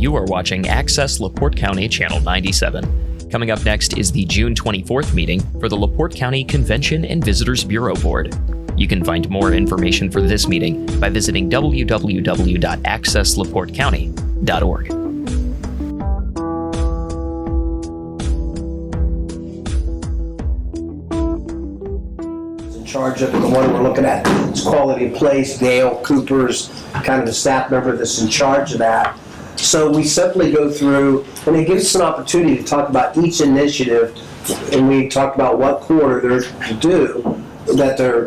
You are watching Access LaPorte County Channel 97. Coming up next is the June 24th meeting for the LaPorte County Convention and Visitors Bureau Board. You can find more information for this meeting by visiting www.accesslaportecounty.org. In charge of the one we're looking at, it's Quality of Place. Dale Cooper's kind of the staff member that's in charge of that. So we simply go through, and it gives us an opportunity to talk about each initiative, and we talk about what quarter they're to do, that they're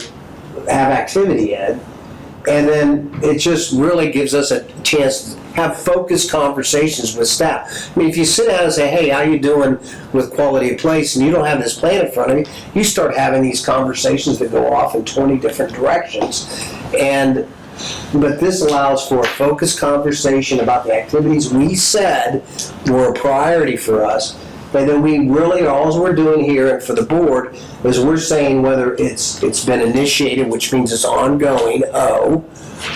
have activity in, and then it just really gives us a chance to have focused conversations with staff. I mean, if you sit down and say, hey, how you doing with Quality of Place, and you don't have this plan in front of you, you start having these conversations that go off in 20 different directions. But this allows for a focused conversation about the activities we said were a priority for us. And then we really, all we're doing here and for the board is we're saying whether it's been initiated, which means it's ongoing, O,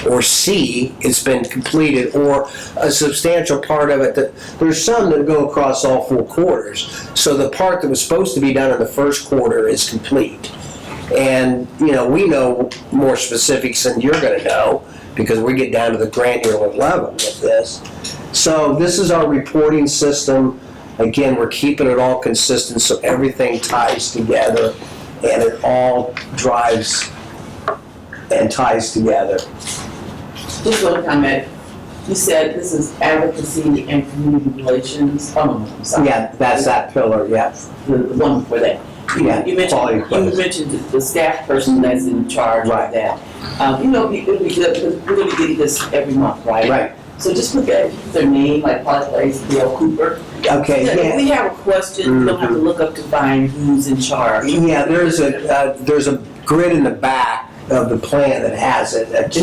or C, it's been completed, or a substantial part of it. That there's some that go across all 4 quarters. So the part that was supposed to be done in the first quarter is complete. And, we know more specifics than you're going to know because we get down to the granular level with this. So this is our reporting system. Again, we're keeping it all consistent so everything ties together and it all drives and ties together. Just one comment. You said this is advocacy and community relations. Yeah, that's that pillar, yeah. The one before that. Yeah, you mentioned the staff person that's in charge of that. It would be good because we're going to get this every month, right? Right. So just put their name, like Quality Place, Dale Cooper. Okay. So if we have a question, we don't have to look up to find who's in charge. Yeah, there's a grid in the back of the plan that has it. It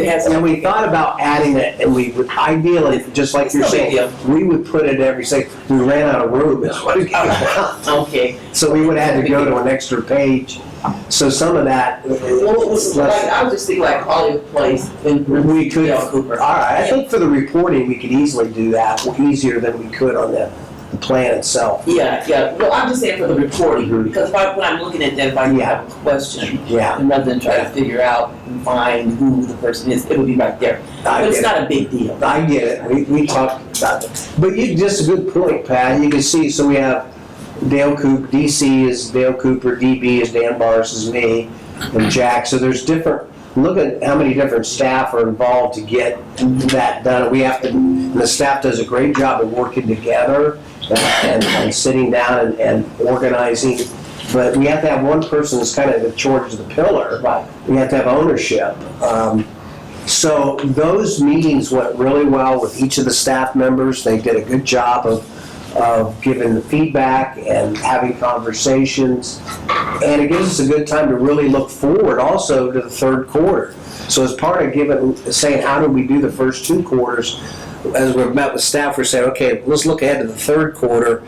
has. And we thought about adding it, and we would ideally, just like you're saying, we would put it every say we ran out of room. Okay. So we would have to go to an extra page. So some of that. Well, I was just thinking like Quality Place. We could. Dale Cooper. All right. I think for the reporting, we could easily do that easier than we could on the plan itself. Yeah. Well, I'm just saying for the reporting, because when I'm looking at that, if I have a question, and rather than try to figure out and find who the person is, it would be right there. But it's not a big deal. I get it. We talked about that. But just a good point, Pat. You can see, so we have Dale Cooper, DC is Dale Cooper, DB is Dan Bars is me, and Jack. So there's different. Look at how many different staff are involved to get that done. We have to. And the staff does a great job of working together and sitting down and organizing. But we have to have one person that's kind of in charge of the pillar. Right. We have to have ownership. So those meetings went really well with each of the staff members. They did a good job of giving the feedback and having conversations. And it gives us a good time to really look forward also to the third quarter. So as part of saying how do we do the first 2 quarters, as we've met with staff, we're saying, okay, let's look ahead to the third quarter.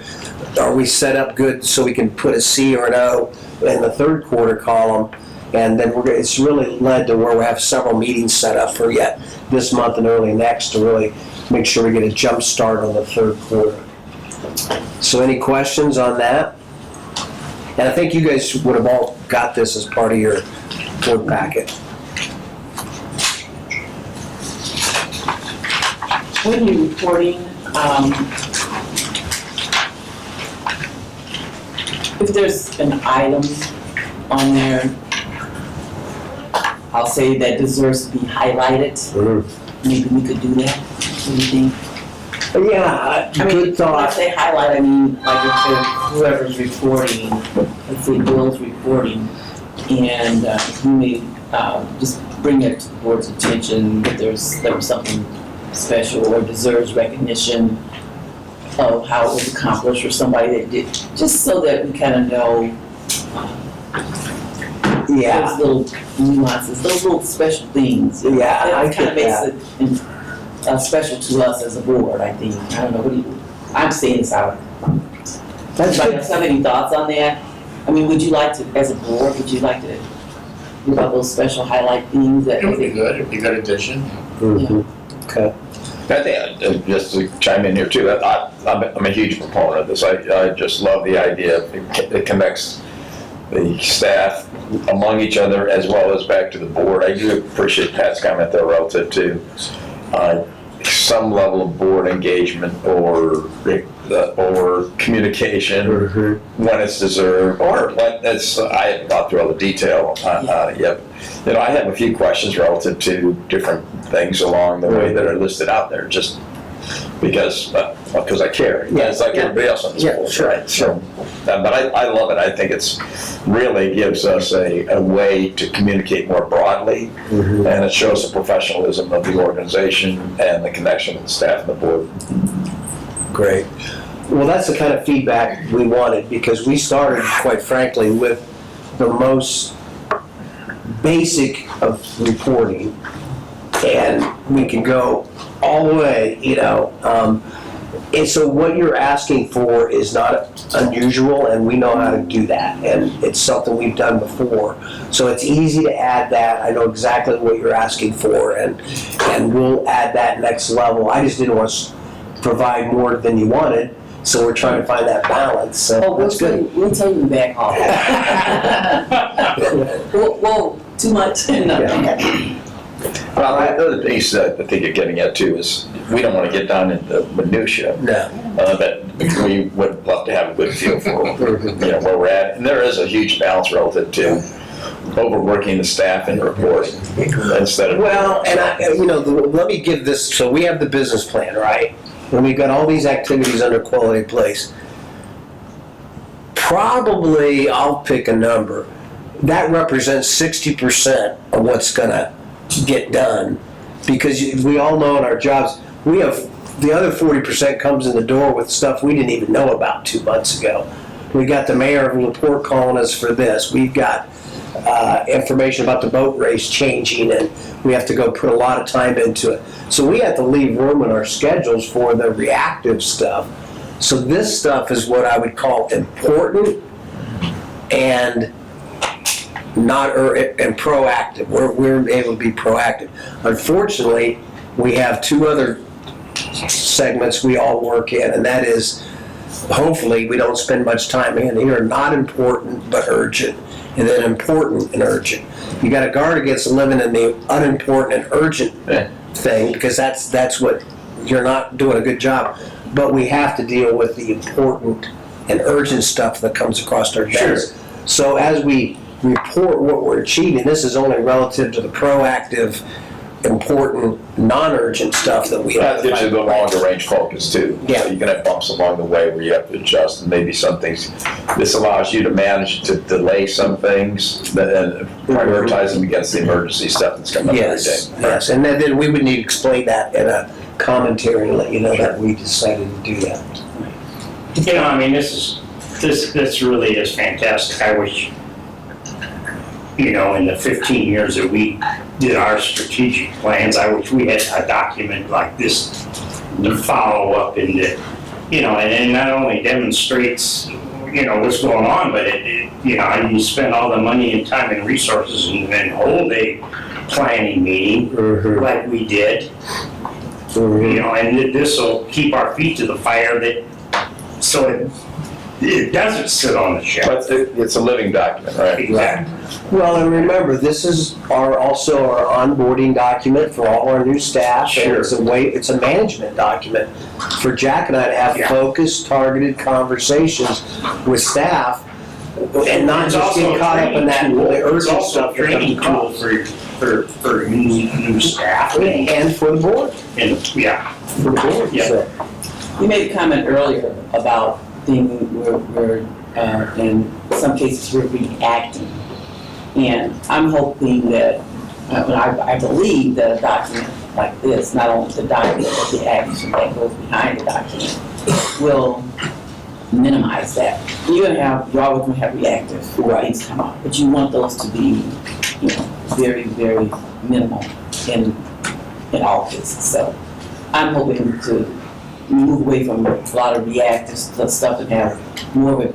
Are we set up good so we can put a C or an O in the third quarter column? And then it's really led to where we have several meetings set up for yet this month and early next to really make sure we get a jump start on the third quarter. So any questions on that? And I think you guys would have all got this as part of your board packet. When you're reporting, if there's an item on there, I'll say that deserves to be highlighted. Mm-hmm. Maybe we could do that. What do you think? Yeah, good thought. When I say highlight, I mean like if whoever's reporting, let's say Bill's reporting, and you may just bring it to the board's attention that there was something special or deserves recognition of how it was accomplished or somebody that did, just so that we kind of know those little nuances, those little special things. That kind of makes it special to us as a board, I think. I don't know, I'm saying this out. Does anybody have any thoughts on that? I mean, would you like to, as a board, give out those special highlight things? It would be good. It would be a good addition. Mm-hmm. Okay. I think, just to chime in here too, I'm a huge proponent of this. I just love the idea. It connects the staff among each other as well as back to the board. I do appreciate Pat's comment there relative to some level of board engagement or communication when it's deserved, or when it's, I haven't gone through all the detail on it yet. You know, I have a few questions relative to different things along the way that are listed out there, just because I care. Yeah, it's like everybody else on this board, sure, right? So, but I love it. I think it's really gives us a way to communicate more broadly, and it shows the professionalism of the organization and the connection with the staff and the board. Great. Well, that's the kind of feedback we wanted, because we started, quite frankly, with the most basic of reporting, and we can go all the way, you know. And so what you're asking for is not unusual, and we know how to do that, and it's something we've done before. So it's easy to add that. I know exactly what you're asking for, and we'll add that next level. I just didn't want to provide more than you wanted, so we're trying to find that balance. So that's good. We'll take you back home. Whoa, too much? No. Yeah. Well, another piece that I think you're getting at too is we don't want to get down into minutia. No. But we would love to have a good feel for where we're at. And there is a huge balance relative to overworking the staff in reporting instead of. Well, and let me give this. So we have the business plan, right? And we've got all these activities under quality place. Probably, I'll pick a number. That represents 60% of what's going to get done, because we all know in our jobs we have the other 40% comes in the door with stuff we didn't even know about 2 months ago. We got the mayor of LaPorte calling us for this. We've got information about the boat race changing, and we have to go put a lot of time into it. So we have to leave room in our schedules for the reactive stuff. So this stuff is what I would call important and and proactive. We're able to be proactive. Unfortunately, we have two other segments we all work in, and that is, hopefully, we don't spend much time in here. Not important, but urgent, and then important and urgent. You got to guard against living in the unimportant and urgent thing, because that's what you're not doing a good job. But we have to deal with the important and urgent stuff that comes across our desk. Sure. So as we report what we're achieving, this is only relative to the proactive, important, non-urgent stuff that we have. That gives you the longer range focus too. Yeah. So you can have bumps along the way where you have to adjust, and maybe some things. This allows you to manage to delay some things and prioritize them against the emergency stuff that's coming up every day. Yes, and then we would need to explain that in a commentary and let you know that we decided to do that. You know, I mean, this really is fantastic. I wish, you know, in the 15 years that we did our strategic plans, I wish we had a document like this to follow up in the, you know, and it not only demonstrates, you know, what's going on, but it you know, you spend all the money and time and resources and then hold a planning meeting like we did, you know, and this will keep our feet to the fire so it doesn't sit on the shelf. But it's a living document, right? Exactly. Well, and remember, this is also our onboarding document for all our new staff. Sure. And it's a management document for Jack and I to have focused, targeted conversations with staff, and not just get caught up in that urgent stuff. It's also a training tool for new staff and for the board. And for the board. Yeah. So. You made a comment earlier about we're in some cases we're reacting, and I'm hoping that I believe that a document like this, not only the document but the action that goes behind the document, will minimize that. You're always going to have reactive things come up, but you want those to be, you know, very, very minimal in all cases. So I'm hoping to move away from a lot of reactive stuff and have more of a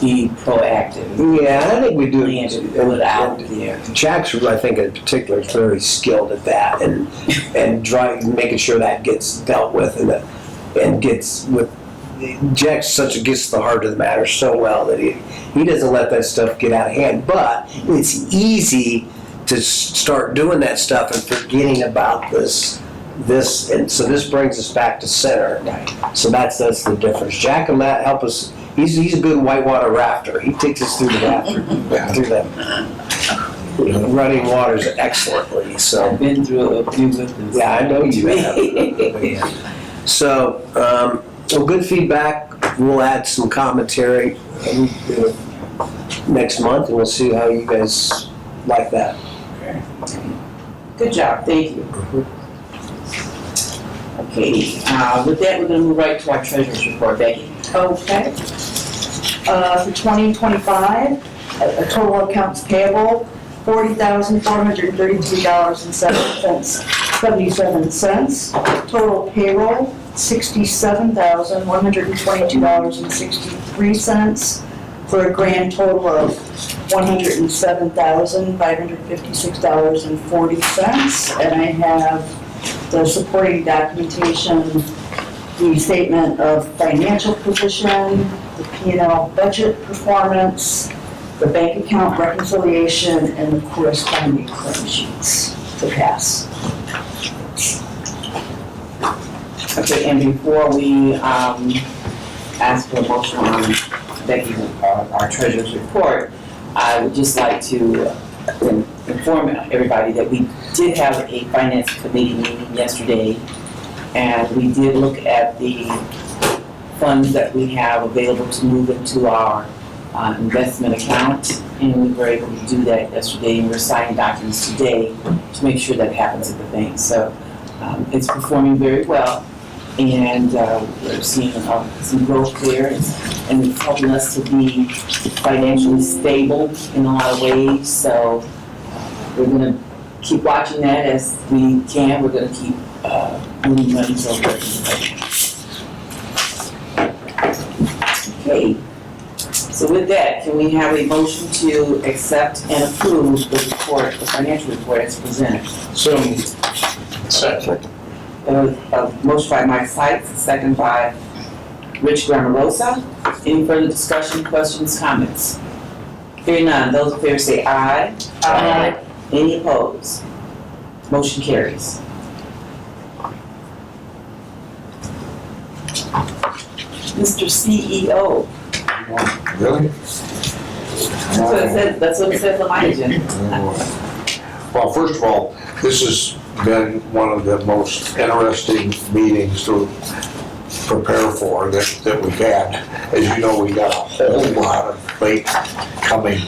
be proactive. Yeah, I think we do. Plan to put it out there. Jack's, I think in particular, is very skilled at that, and making sure that gets dealt with, and gets with. Jack gets the heart of the matter so well that he doesn't let that stuff get out of hand. But it's easy to start doing that stuff and forgetting about this, and so this brings us back to center. Right. So that's the difference. Jack and Matt help us. He's a good whitewater rafter. He takes us through the rafter, through the running waters excellently. So I've been through a few with them. yeah, I know you have. So, good feedback. We'll add some commentary next month, and we'll see how you guys like that. Good job, thank you. Okay, with that, we're gonna move right to our treasurer's report. Becky? Okay. For 2025, a total accounts payable, $40,433.77. Total payroll, $67,122.63, for a grand total of $107,556.40. And I have the supporting documentation, the statement of financial position, the P&L budget performance, the bank account reconciliation, and the corresponding claim sheets to pass. Okay, and before we ask for a motion on Becky's, our treasurer's report, I would just like to inform everybody that we did have a finance committee meeting yesterday, and we did look at the funds that we have available to move into our investment account, and we were able to do that yesterday, and we're signing documents today to make sure that happens at the bank. So it's performing very well, and we're seeing some growth there, and it's helping us to be financially stable in a lot of ways. So we're going to keep watching that as we can. We're going to keep moving money to our working. Okay. So with that, can we have a motion to accept and approve the report, the financial report as presented? So, second. Motion by Mike Sykes, second by Rich Grammarosa. Any further discussion, questions, comments? Hearing none, those in favor say aye. Aye. Any opposed? Motion carries. Mr. CEO. Really? That's what it says on my agenda. Well, first of all, this has been one of the most interesting meetings to prepare for that we've had. As you know, we got a whole lot of late coming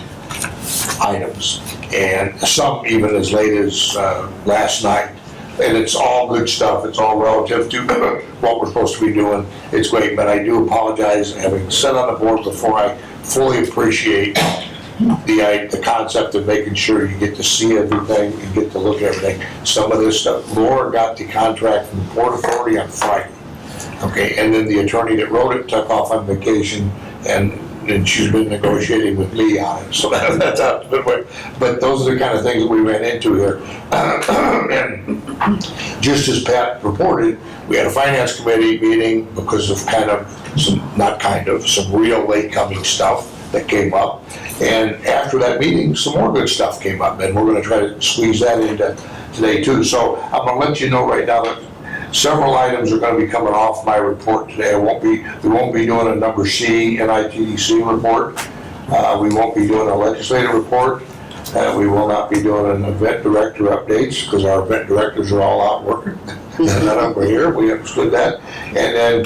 items, and some even as late as last night. And it's all good stuff. It's all relative to what we're supposed to be doing. It's great, but I do apologize, having sat on the board before, I fully appreciate the concept of making sure you get to see everything and get to look at everything. Some of this stuff, Laura got the contract from the Port Authority on Friday. Okay, and then the attorney that wrote it took off on vacation, and she's been negotiating with me on it, so that's how it's been working. But those are the kind of things that we ran into here. And just as Pat reported, we had a finance committee meeting because of some real late coming stuff that came up. And after that meeting, some more good stuff came up, and we're gonna try to squeeze that into today too. So I'm gonna let you know right now that several items are going to be coming off my report today. We won't be doing a number C NITDC report. We won't be doing a legislative report. We will not be doing an event director updates because our event directors are all out working. None of them are here. We understood that. And then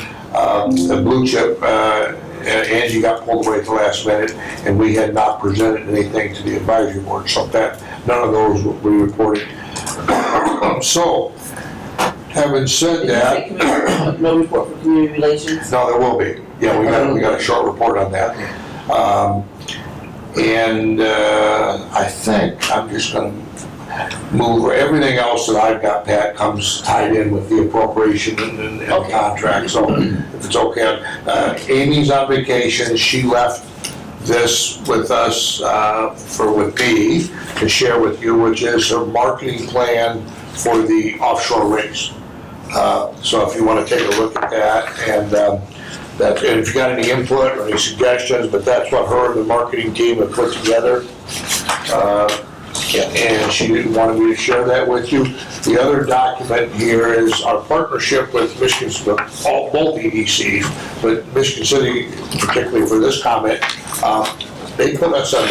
the blue chip, Angie got pulled away at the last minute, and we had not presented anything to the advisory board. So that none of those will be reported. So. Having said that, No report for community relations? no, there will be. Yeah, we got a short report on that. I think I'm just gonna move, everything else that I've got, Pat, comes tied in with the appropriation and the contract, so if it's okay. Amy's on vacation, she left this with us, with me, to share with you, which is her marketing plan for the offshore race. So if you want to take a look at that, and if you got any input or any suggestions, but that's what her and the marketing team have put together. And she didn't want me to share that with you. The other document here is our partnership with Michigan, both EDCs, but Michigan City, particularly for this comment, they put us on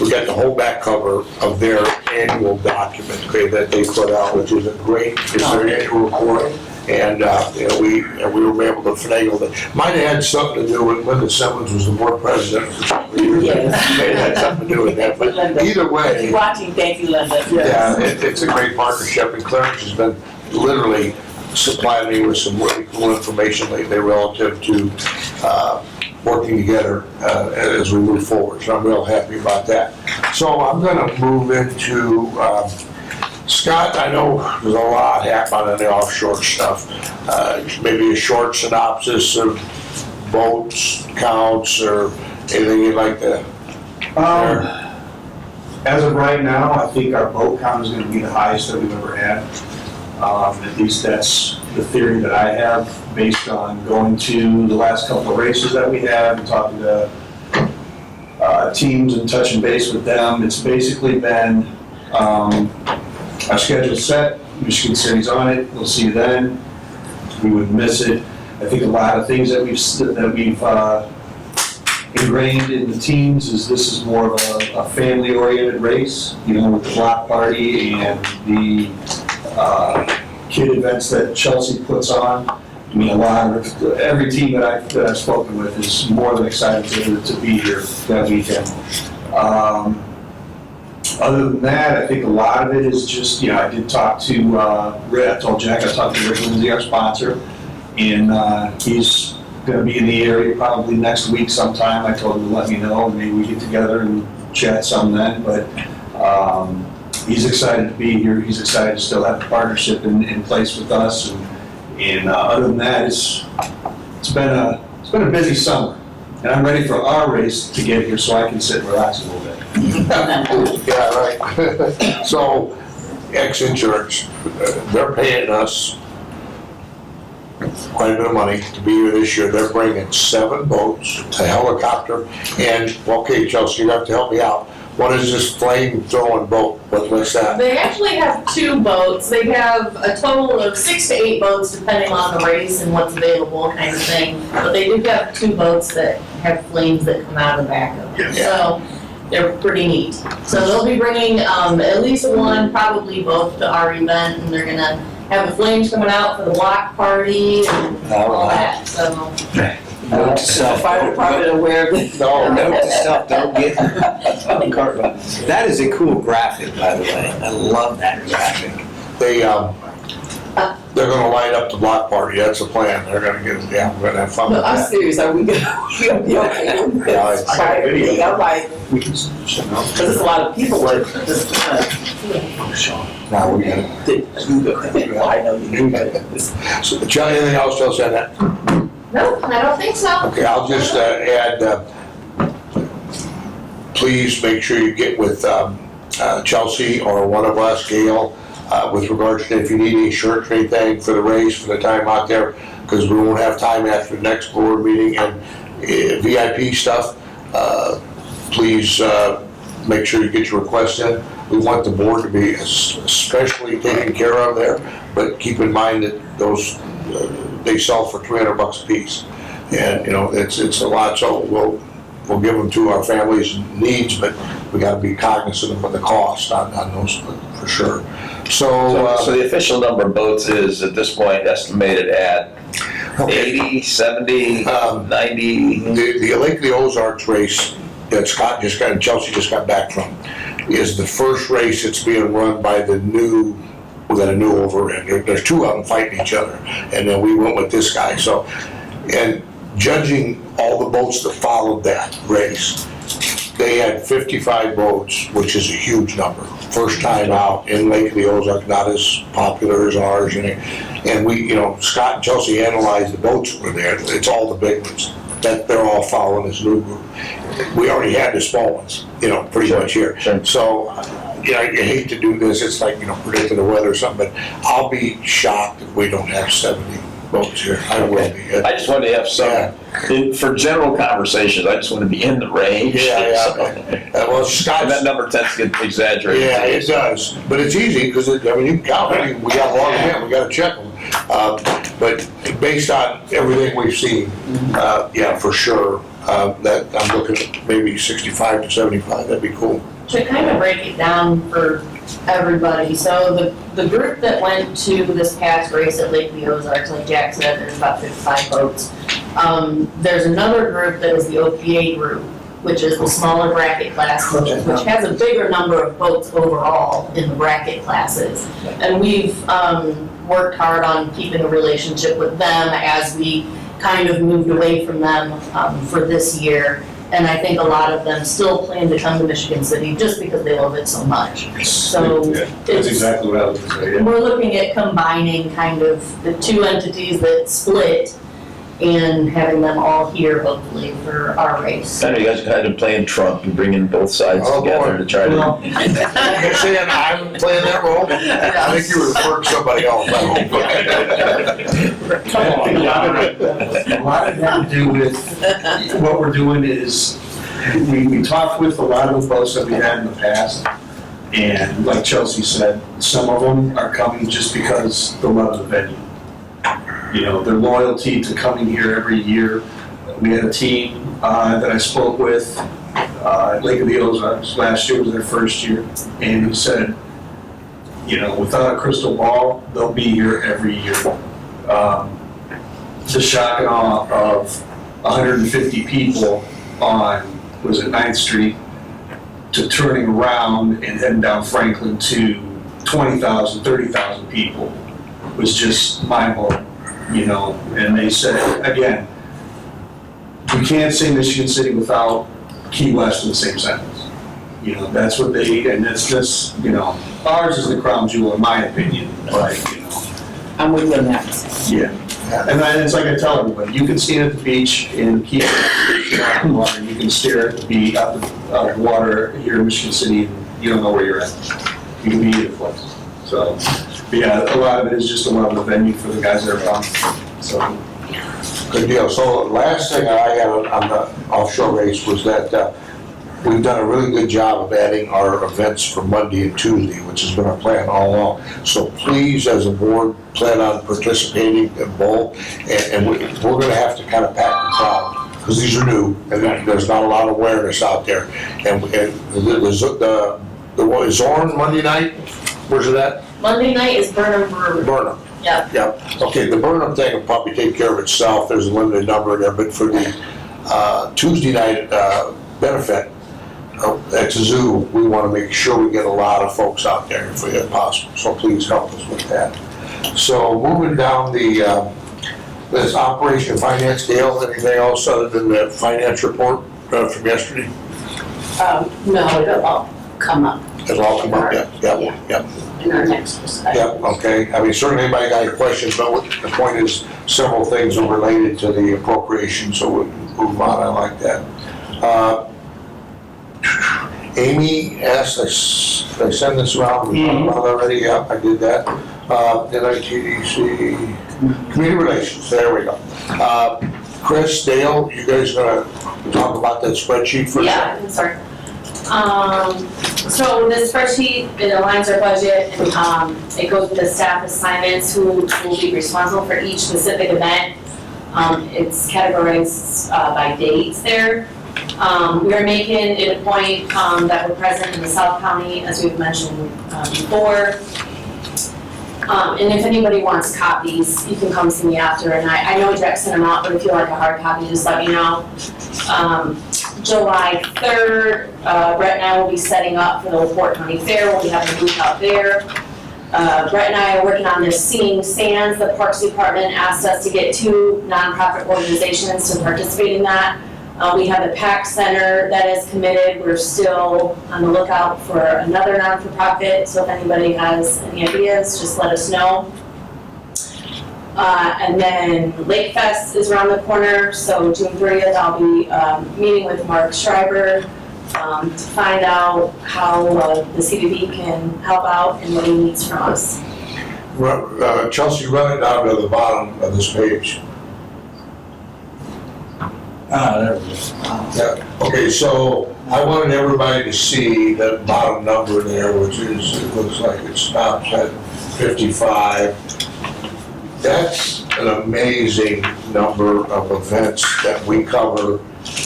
we got the whole back cover of their annual document, okay, that they put out, which is it's their annual report. And we were able to finagle that. Might have had something to do with Linda Simmons was the board president for some reason. Yes. It had something to do with that, but either way. If you're watching, thank you, Linda. Yeah, it's a great partnership, and Clarence has been literally supplying me with some really cool information lately relative to working together as we move forward. So I'm real happy about that. So I'm gonna move into Scott. I know there's a lot happening in the offshore stuff. Maybe a short synopsis of boats, counts, or anything you'd like to share? As of right now, I think our boat count is going to be the highest that we've ever had. At least that's the theory that I have, based on going to the last couple of races that we had and talking to teams and touching base with them. It's basically been our schedule's set, Michigan City's on it, we'll see you then. We wouldn't miss it. I think a lot of things that we've ingrained in the teams is this is more of a family-oriented race, with the block party and the kid events that Chelsea puts on. I mean, every team that I've spoken with is more than excited to be here that weekend. Other than that, I think a lot of it is just, I did talk to Rick. I told Jack I talked to Rick Lindsay, our sponsor, and he's going to be in the area probably next week sometime. I told him to let me know, and maybe we get together and chat some then. But he's excited to be here. He's excited to still have the partnership in place with us. And other than that, it's been a busy summer, and I'm ready for our race to get here so I can sit and relax a little bit. Yeah, right. So, X Insurance, they're paying us quite a bit of money to be here this year. They're bringing 7 boats, a helicopter, and, okay, Chelsea, you have to help me out. What is this flame-throwing boat? What's that? They actually have 2 boats. They have a total of 6 to 8 boats, depending on the race and what's available, kind of thing. But they do have 2 boats that have flames that come out of the back of them. So they're pretty neat. So they'll be bringing at least 1, probably both to our event, and they're gonna have the flames coming out for the block party and all that. So. Note to self. Fire department aware of this. No, note to self, don't get That is a cool graphic, by the way. I love that graphic. They're gonna light up the block party. That's the plan. They're gonna we're gonna have fun No, with I'm that. serious. Are we gonna be okay with this? Yeah, it's- Fire thing? I'm like, We can, because it's a lot of people work. Now we got it. I know you do. So, Charlie, anything else to say on that? Nope, I don't think so. Okay, I'll just add, please make sure you get with Chelsea or one of us, Gail, with regards to if you need any shirts or anything for the race, for the time out there, because we won't have time after the next board meeting. And VIP stuff, please make sure you get your requests in. We want the board to be especially taken care of there, but keep in mind that those they sell for $300 a piece, and it's a lot. So we'll give them to our families' needs, but we got to be cognizant of the cost on those for sure. So the official number of boats is at this point estimated at 80, 70, 90. The Lake of the Ozarks race that Scott just got and Chelsea just got back from is the first race that's being run by we got a new overend. There's 2 of them fighting each other, and then we went with this guy. So, and judging all the boats that followed that race, they had 55 boats, which is a huge number. First time out in Lake of the Ozarks, not as popular as ours. And we, Scott and Chelsea analyzed the boats that were there. It's all the big ones. that they're all following this new group. We already had the small ones, pretty much here. Sure. So, I hate to do this, it's like, predicting the weather or something, but I'll be shocked if we don't have 70 votes here. I will be. I just wanted to have some, for general conversations, I just want to be in the range. Well, Scott. And that number tends to get exaggerated. Yeah, it does, but it's easy, because, you can count, we got to log them in, we got to check them. But based on everything we've seen, for sure, that I'm looking at maybe 65 to 75, that'd be cool. To kind of break it down for everybody, so the group that went to this past race at Lake of the Ozarks, like Jack said, there's about 55 votes. There's another group that is the OPA group, which is the smaller bracket classes, which has a bigger number of votes overall in the bracket classes. And we've worked hard on keeping a relationship with them as we kind of moved away from them for this year. And I think a lot of them still plan to come to Michigan City just because they love it so much. So That's exactly what I was going to say, yeah. we're looking at combining kind of the two entities that split and having them all here hopefully for our race. I know you guys had to play in Trump and bringing both sides Oh, together boy. to try to. You're saying I'm playing that role? I think you were referring to somebody else. A lot of that to do with, what we're doing is, we talked with a lot of the folks that we had in the past, and like Chelsea said, some of them are coming just because they love the venue. Their loyalty to coming here every year. We had a team that I spoke with at Lake of the Ozarks. Last year was their first year, and he said, without a crystal ball, they'll be here every year. The shock and awe of 150 people on, was it 9th Street, to turning around and heading down Franklin to 20,000, 30,000 people was just mind-blowing. And they said, again, you can't say Michigan City without Key West in the same sentence. That's what and that's, ours is the crown jewel in my opinion, but, I'm with you on that. yeah. And it's like I tell everybody, you can stand at the beach in Key West, water, you can stare at the beach, out the water here in Michigan City, and you don't know where you're at. You can be either place. So, but yeah, a lot of it is just a lot of the venue for the guys that are from. So. Good deal. So the last thing I had on the offshore race was that we've done a really good job of adding our events for Monday and Tuesday, which has been our plan all along. So please, as a board, plan on participating in both. And we're going to have to kind of pack the crowd, because these are new, and there's not a lot of awareness out there. And the Zorn Monday night, where's it at? Monday night is Burnham Brewery. Burnham. Yep. Okay, the Burnham thing will probably take care of itself. There's a limited number there, but for the Tuesday night benefit at the zoo, we want to make sure we get a lot of folks out there if possible. So please help us with that. So moving down this operation finance, Dale, anything else other than the finance report from yesterday? No, it'll all come up It'll all come up, yeah. in our next discussion. Yeah, okay. I mean, certainly anybody got any questions, but the point is several things are related to the appropriation, so we'll move on. I like that. Amy asked, did I send this around? We talked about it already? Yeah, I did that. NITDC, Community Relations, there we go. Chris, Dale, you guys gonna talk about that spreadsheet for a Yeah, second? I'm sorry. So this spreadsheet, it aligns our budget and it goes with the staff assignments who will be responsible for each specific event. It's categorized by dates there. We are making it a point that we're present in the South County, as we've mentioned before. And if anybody wants copies, you can come see me after. And I know Jack sent them out, but if you like a hard copy, just let me know. July 3rd, Brett and I will be setting up for the LaPorte County Fair. We'll be having a booth out there. Brett and I are working on this Seeing Sands. The Parks Department asked us to get 2 nonprofit organizations to participate in that. We have the PAC Center that is committed. We're still on the lookout for another non-for-profit, so if anybody has any ideas, just let us know. And then Lake Fest is around the corner, so June 30th, I'll be meeting with Mark Schreiber to find out how the CBB can help out and what he needs from us. Chelsea, run it down to the bottom of this page. There we go. Yeah, okay, so I wanted everybody to see that bottom number there, which is, it looks like it stops at 55. That's an amazing number of events that we cover.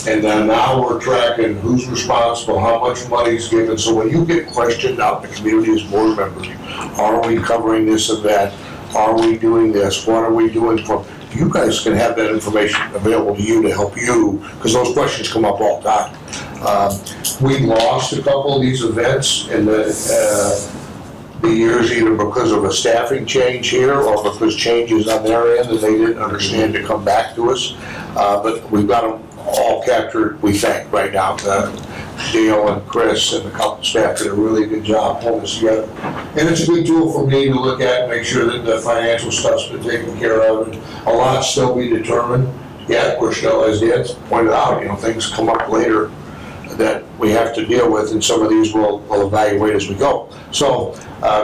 And then now we're tracking who's responsible, how much money's given. So when you get questioned out in the community as board members, are we covering this event? Are we doing this? What are we doing for? You guys can have that information available to you to help you, because those questions come up all the time. We lost a couple of these events in the years, either because of a staffing change here or because changes on their end that they didn't understand to come back to us. But we've got them all captured, we think, right now. Dale and Chris and the couple staff did a really good job pulling this together. And it's a good tool for me to look at and make sure that the financial stuff's been taken care of. And a lot still be determined. Yet we're still, as Dan pointed out, things come up later that we have to deal with, and some of these we'll evaluate as we go. So,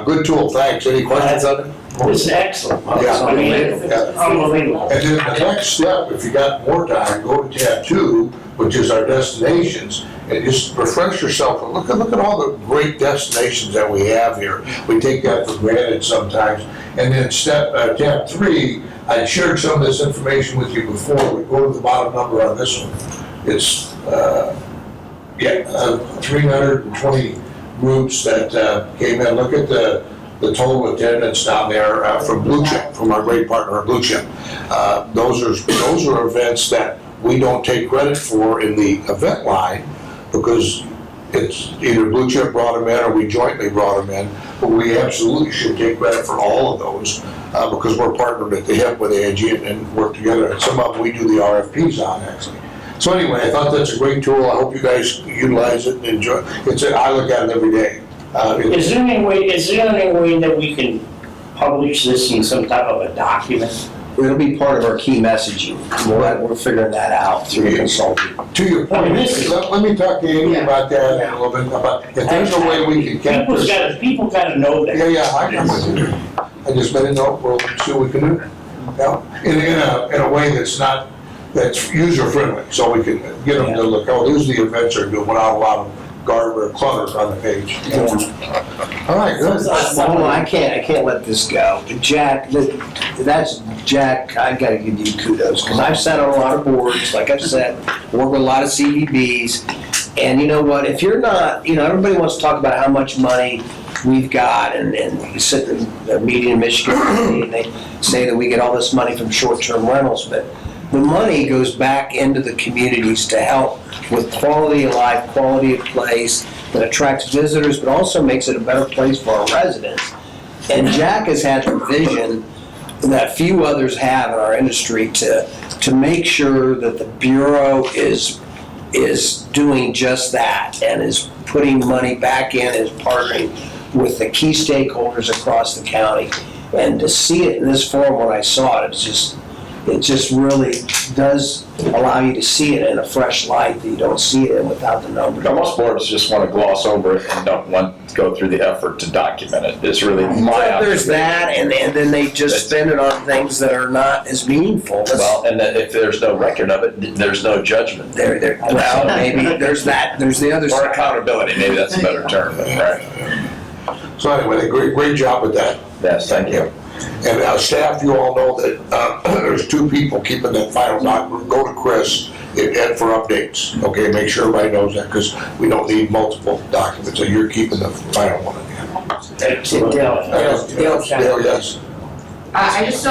good tool, thanks. Any questions on it? This is excellent. Yeah. I mean, it's unbelievable. And then the next step, if you got more time, go to tab 2, which is our destinations, and just refresh yourself and look at all the great destinations that we have here. We take that for granted sometimes. And then tab 3, I shared some of this information with you before. We go to the bottom number on this one. It's 320 groups that came in. Look at the total attendance down there from Blue Chip, from our great partner Blue Chip. Those are events that we don't take credit for in the event line, because it's either Blue Chip brought them in or we jointly brought them in. But we absolutely should take credit for all of those because we're partnered at the hip with AIG and work together. And some of them we do the RFPs on, actually. So anyway, I thought that's a great tool. I hope you guys utilize it and enjoy. I look at it every day. Is there any way that we can publish this in some type of a document? It'll be part of our key messaging. We're figuring that out through the consultant. To your point, let me talk to Amy about that in a little bit. About if there's a way we can capture. People gotta know that. Yeah, I know what to do. I just made a note. We'll see what we can do. Yeah, in a way that's user friendly, so we can get them to look. Oh, these are the events are doing without a lot of garbage or clutter on the page. All right, good. Hold on, I can't let this go. Jack, that's Jack. I got to give you kudos because I've sat on a lot of boards. Like I've said, worked with a lot of CVBs, and you know what? If you're not, everybody wants to talk about how much money we've got, and you sit in a meeting in Michigan, and they say that we get all this money from short-term rentals, but the money goes back into the communities to help with quality of life, quality of place, that attracts visitors, but also makes it a better place for our residents. And Jack has had the vision that few others have in our industry to make sure that the Bureau is doing just that and is putting money back in, is partnering with the key stakeholders across the county. And to see it in this form when I saw it, it just really does allow you to see it in a fresh light that you don't see it in without the numbers. Most boards just want to gloss over it and don't want to go through the effort to document it. It's really my Well, there's that, and then they just spend it on things that are not as meaningful. Well, and that if there's no record of it, there's no judgment. Well, maybe there's that. There's the other Or side. accountability, maybe that's a better term, right? So anyway, great job with that. Yes, thank you. And staff, you all know that there's 2 people keeping that final document. Go to Chris and for updates. Okay, make sure everybody knows that because we don't need multiple documents. So you're keeping the final one in there. Excellent. Yes. I just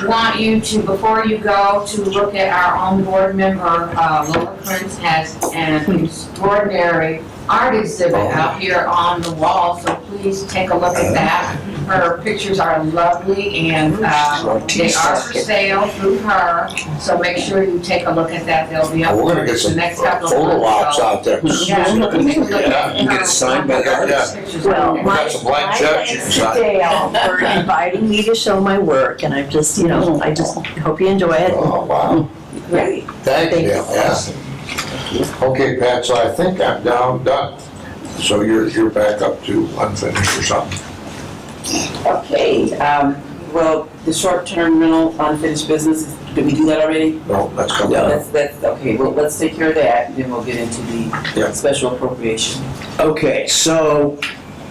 want you to, before you go, to look at our own board member, Laura Prince has an extraordinary art exhibit out here on the wall, so please take a look at that. Her pictures are lovely and they are for sale through her, so make sure you take a look at that. They'll be up We're gonna for get the some next couple of photo months. ops out there. Yeah, take a look at You get it signed by the artist. Well, We got some blank checks you can sign. Dale for inviting me to show my work, and I'm just, I just hope you enjoy it. Oh, wow. Great. Thank you, Thank you. yeah. Okay, Pat, so I think I'm done. So you're back up to unfinished or something. Okay, well, the short-term rental unfinished business, did we do that already? No, that's coming No. up. That's, okay, well, let's take care of that, then we'll get into Yeah. the special appropriation. Okay, so,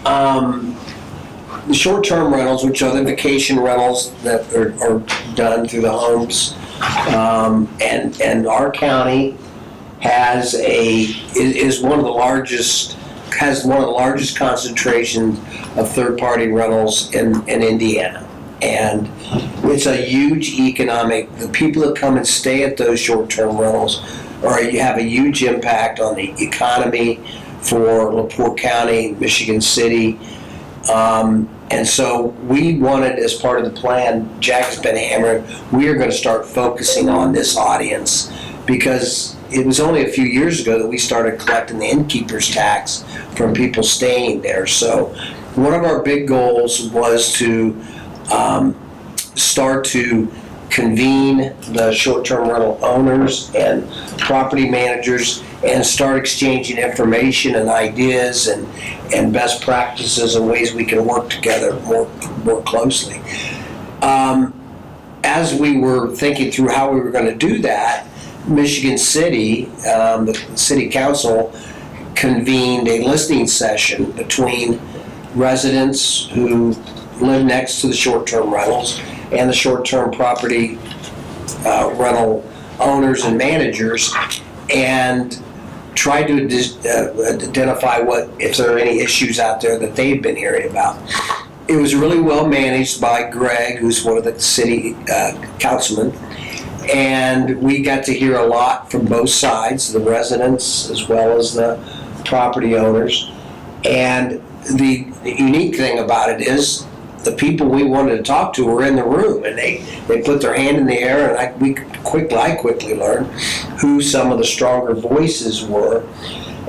the short-term rentals, which are the vacation rentals that are done through the homes, and our county is one of the largest, has one of the largest concentrations of third-party rentals in Indiana. And it's a huge the people that come and stay at those short-term rentals have a huge impact on the economy for LaPorte County, Michigan City. And so we wanted, as part of the plan, Jack has been hammering, we are going to start focusing on this audience, because it was only a few years ago that we started collecting the innkeeper's tax from people staying there. So one of our big goals was to start to convene the short-term rental owners and property managers and start exchanging information and ideas and best practices and ways we can work together more closely. As we were thinking through how we were going to do that, Michigan City, the City Council convened a listening session between residents who live next to the short-term rentals and the short-term property rental owners and managers, and tried to identify if there are any issues out there that they've been hearing about. It was really well managed by Greg, who's one of the city councilmen, and we got to hear a lot from both sides, the residents as well as the property owners. And the unique thing about it is the people we wanted to talk to were in the room, and they put their hand in the air, and I quickly learned who some of the stronger voices were.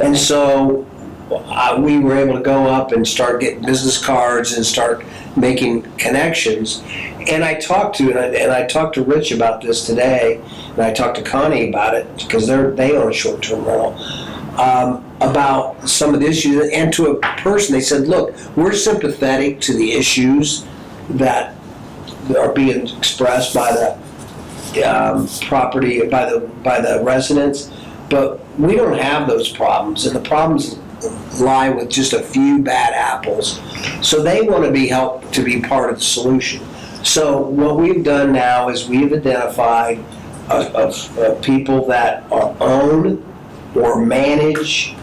And so we were able to go up and start getting business cards and start making connections. And I talked to Rich about this today, and I talked to Connie about it, because they own a short-term rental, about some of the issues. And to a person, they said, look, we're sympathetic to the issues that are being expressed by the by the residents, but we don't have those problems, and the problems lie with just a few bad apples. So they want to be helped to be part of the solution. So what we've done now is we've identified people that own or manage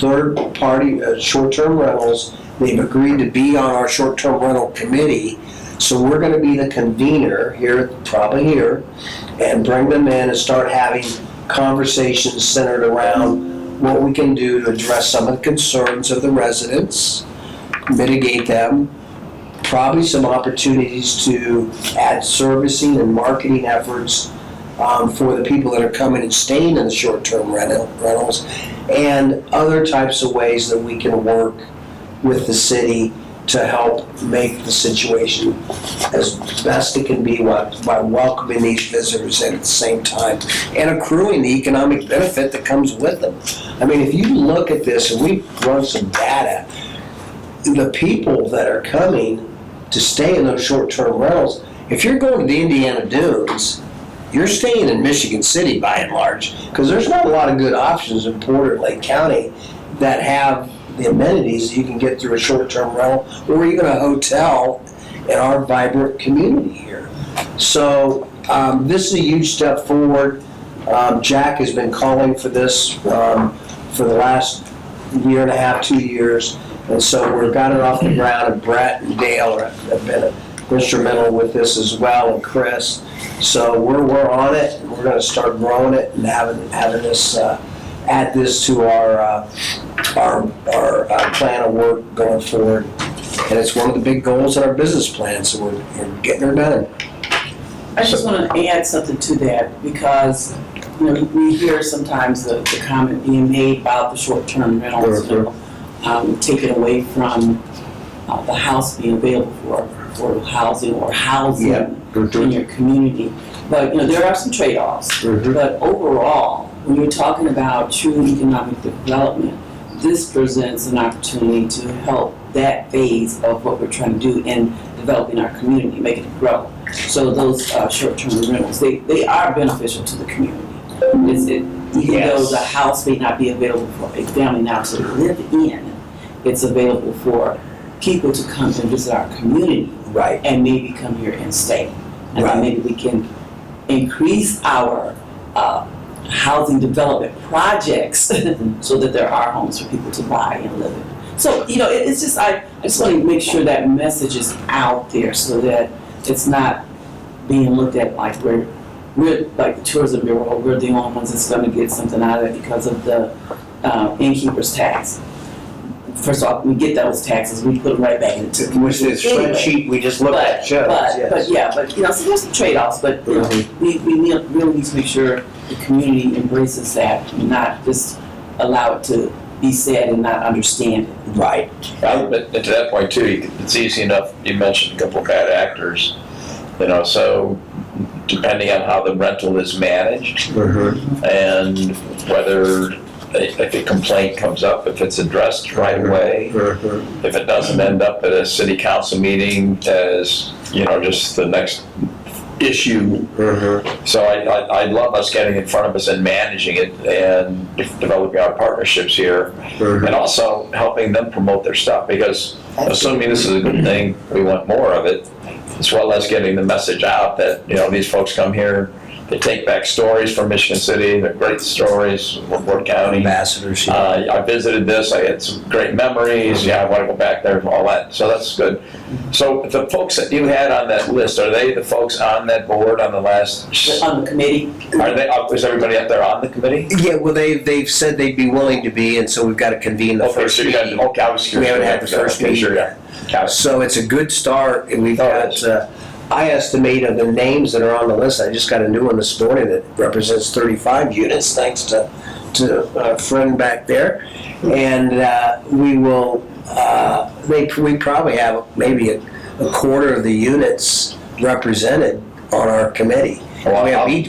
third-party short-term rentals. They've agreed to be on our short-term rental committee. So we're going to be the convener probably here, and bring them in and start having conversations centered around what we can do to address some of the concerns of the residents, mitigate them, probably some opportunities to add servicing and marketing efforts for the people that are coming and staying in the short-term rentals, and other types of ways that we can work with the city to help make the situation as best it can be by welcoming these visitors and at the same time and accruing the economic benefit that comes with them. I mean, if you look at this, and we've run some data, the people that are coming to stay in those short-term rentals, if you're going to the Indiana Dunes, you're staying in Michigan City by and large, because there's not a lot of good options in Porter and Lake County that have the amenities you can get through a short-term rental or even a hotel in our vibrant community here. So this is a huge step forward. Jack has been calling for this for the last year and a half, 2 years, and so we've got it off the ground, and Brett and Dale have been instrumental with this as well, and Chris. So we're on it, and we're going to start growing it and having this add this to our plan of work going forward. And it's one of the big goals in our business plan, so we're getting her done. I just want to add something to that because, we hear sometimes the comment being made about the short-term rentals, taken away from the house being available for housing or housing in your community. But, there are some trade-offs. But overall, when you're talking about true economic development, this presents an opportunity to help that phase of what we're trying to do in developing our community, making it grow. So those short-term rentals, they are beneficial to the community. Even though the house may not be available for a family now to live in, it's available for people to come and visit our community. Right. And maybe come here and stay. And then maybe we can increase our housing development projects so that there are homes for people to buy and live in. So, it's just, I just want to make sure that message is out there so that it's not being looked at like we're like the tourism bureau, we're the only ones that's going to get something out of it because of the innkeeper's tax. First off, we get those taxes, we put them right back into the Which is spreadsheet we just looked at shows. So there's some trade-offs, but we really need to make sure the community embraces that and not just allow it to be said and not understand it. Right. But to that point too, it's easy enough, you mentioned a couple of bad actors, so depending on how the rental is managed and whether if a complaint comes up, if it's addressed right away, if it doesn't end up at a city council meeting as, just the next issue. So I'd love us getting in front of us and managing it and developing our partnerships here and also helping them promote their stuff because assuming this is a good thing, we want more of it, as well as getting the message out that, these folks come here, they take back stories from Michigan City, they're great stories, LaPorte County. Ambassadors. I visited this, I had some great memories, I want to go back there, all that, so that's good. So the folks that you had on that list, are they the folks on that board on the last? On the committee? Is everybody up there on the committee? Yeah, well, they've said they'd be willing to be, and so we've got to convene the first meeting. Okay, I was curious. We haven't had the first meeting yet. So it's a good start, and we've got, I estimate of the names that are on the list, I just got a new one this morning that represents 35 units, thanks to a friend back there. And we will, we probably have maybe a quarter of the units represented on our committee. Well, we have I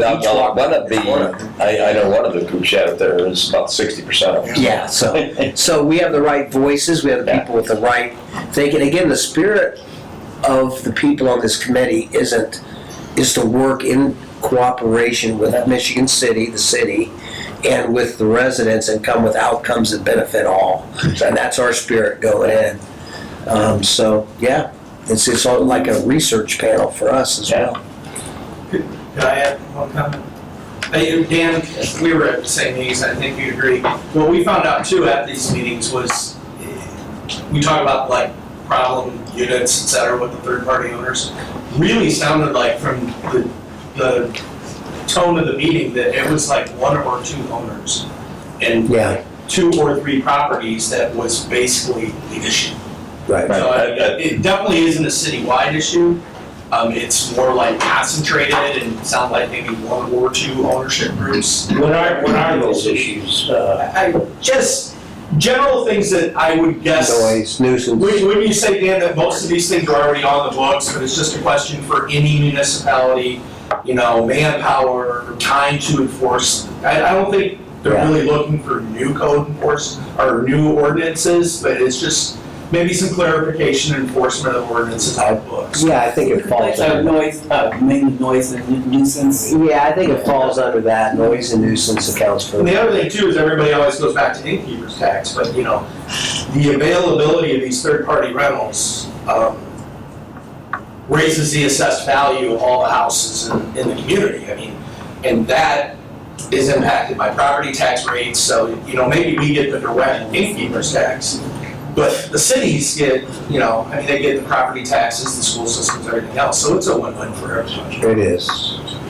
know one of the groups out there is about 60% of them. Yeah, so we have the right voices, we have the people with the right thinking. Again, the spirit of the people on this committee is to work in cooperation with Michigan City, the city, and with the residents and come with outcomes that benefit all. And that's our spirit going in. It's all like a research panel for us as well. Could I add one comment? Dan, we were at the same meetings, I think you agree. What we found out too at these meetings was, we talk about like problem units, et cetera, with the third-party owners. Really sounded like from the tone of the meeting that it was like one or two owners and 2 or 3 properties that was basically the issue. Right. So it definitely isn't a citywide issue. It's more like concentrated and sound like maybe 1 or 2 ownership groups. What are those issues? Just general things that I would guess. Noise, nuisance. Wouldn't you say, Dan, that most of these things are already on the books, but it's just a question for any municipality, manpower, time to enforce? I don't think they're really looking for new code enforcement or new ordinances, but it's just maybe some clarification and enforcement of ordinances on the books. Yeah, I think it falls under noise, mainly noise and nuisance. Yeah, I think it falls under that. Noise and nuisance accounts for. And the other thing too is everybody always goes back to innkeeper's tax, but the availability of these third-party rentals raises the assessed value of all the houses in the community. And that is impacted by property tax rates. So maybe we get the direct innkeeper's tax. But the cities get, they get the property taxes, the school systems, everything else. So it's a win-win for everybody. It is.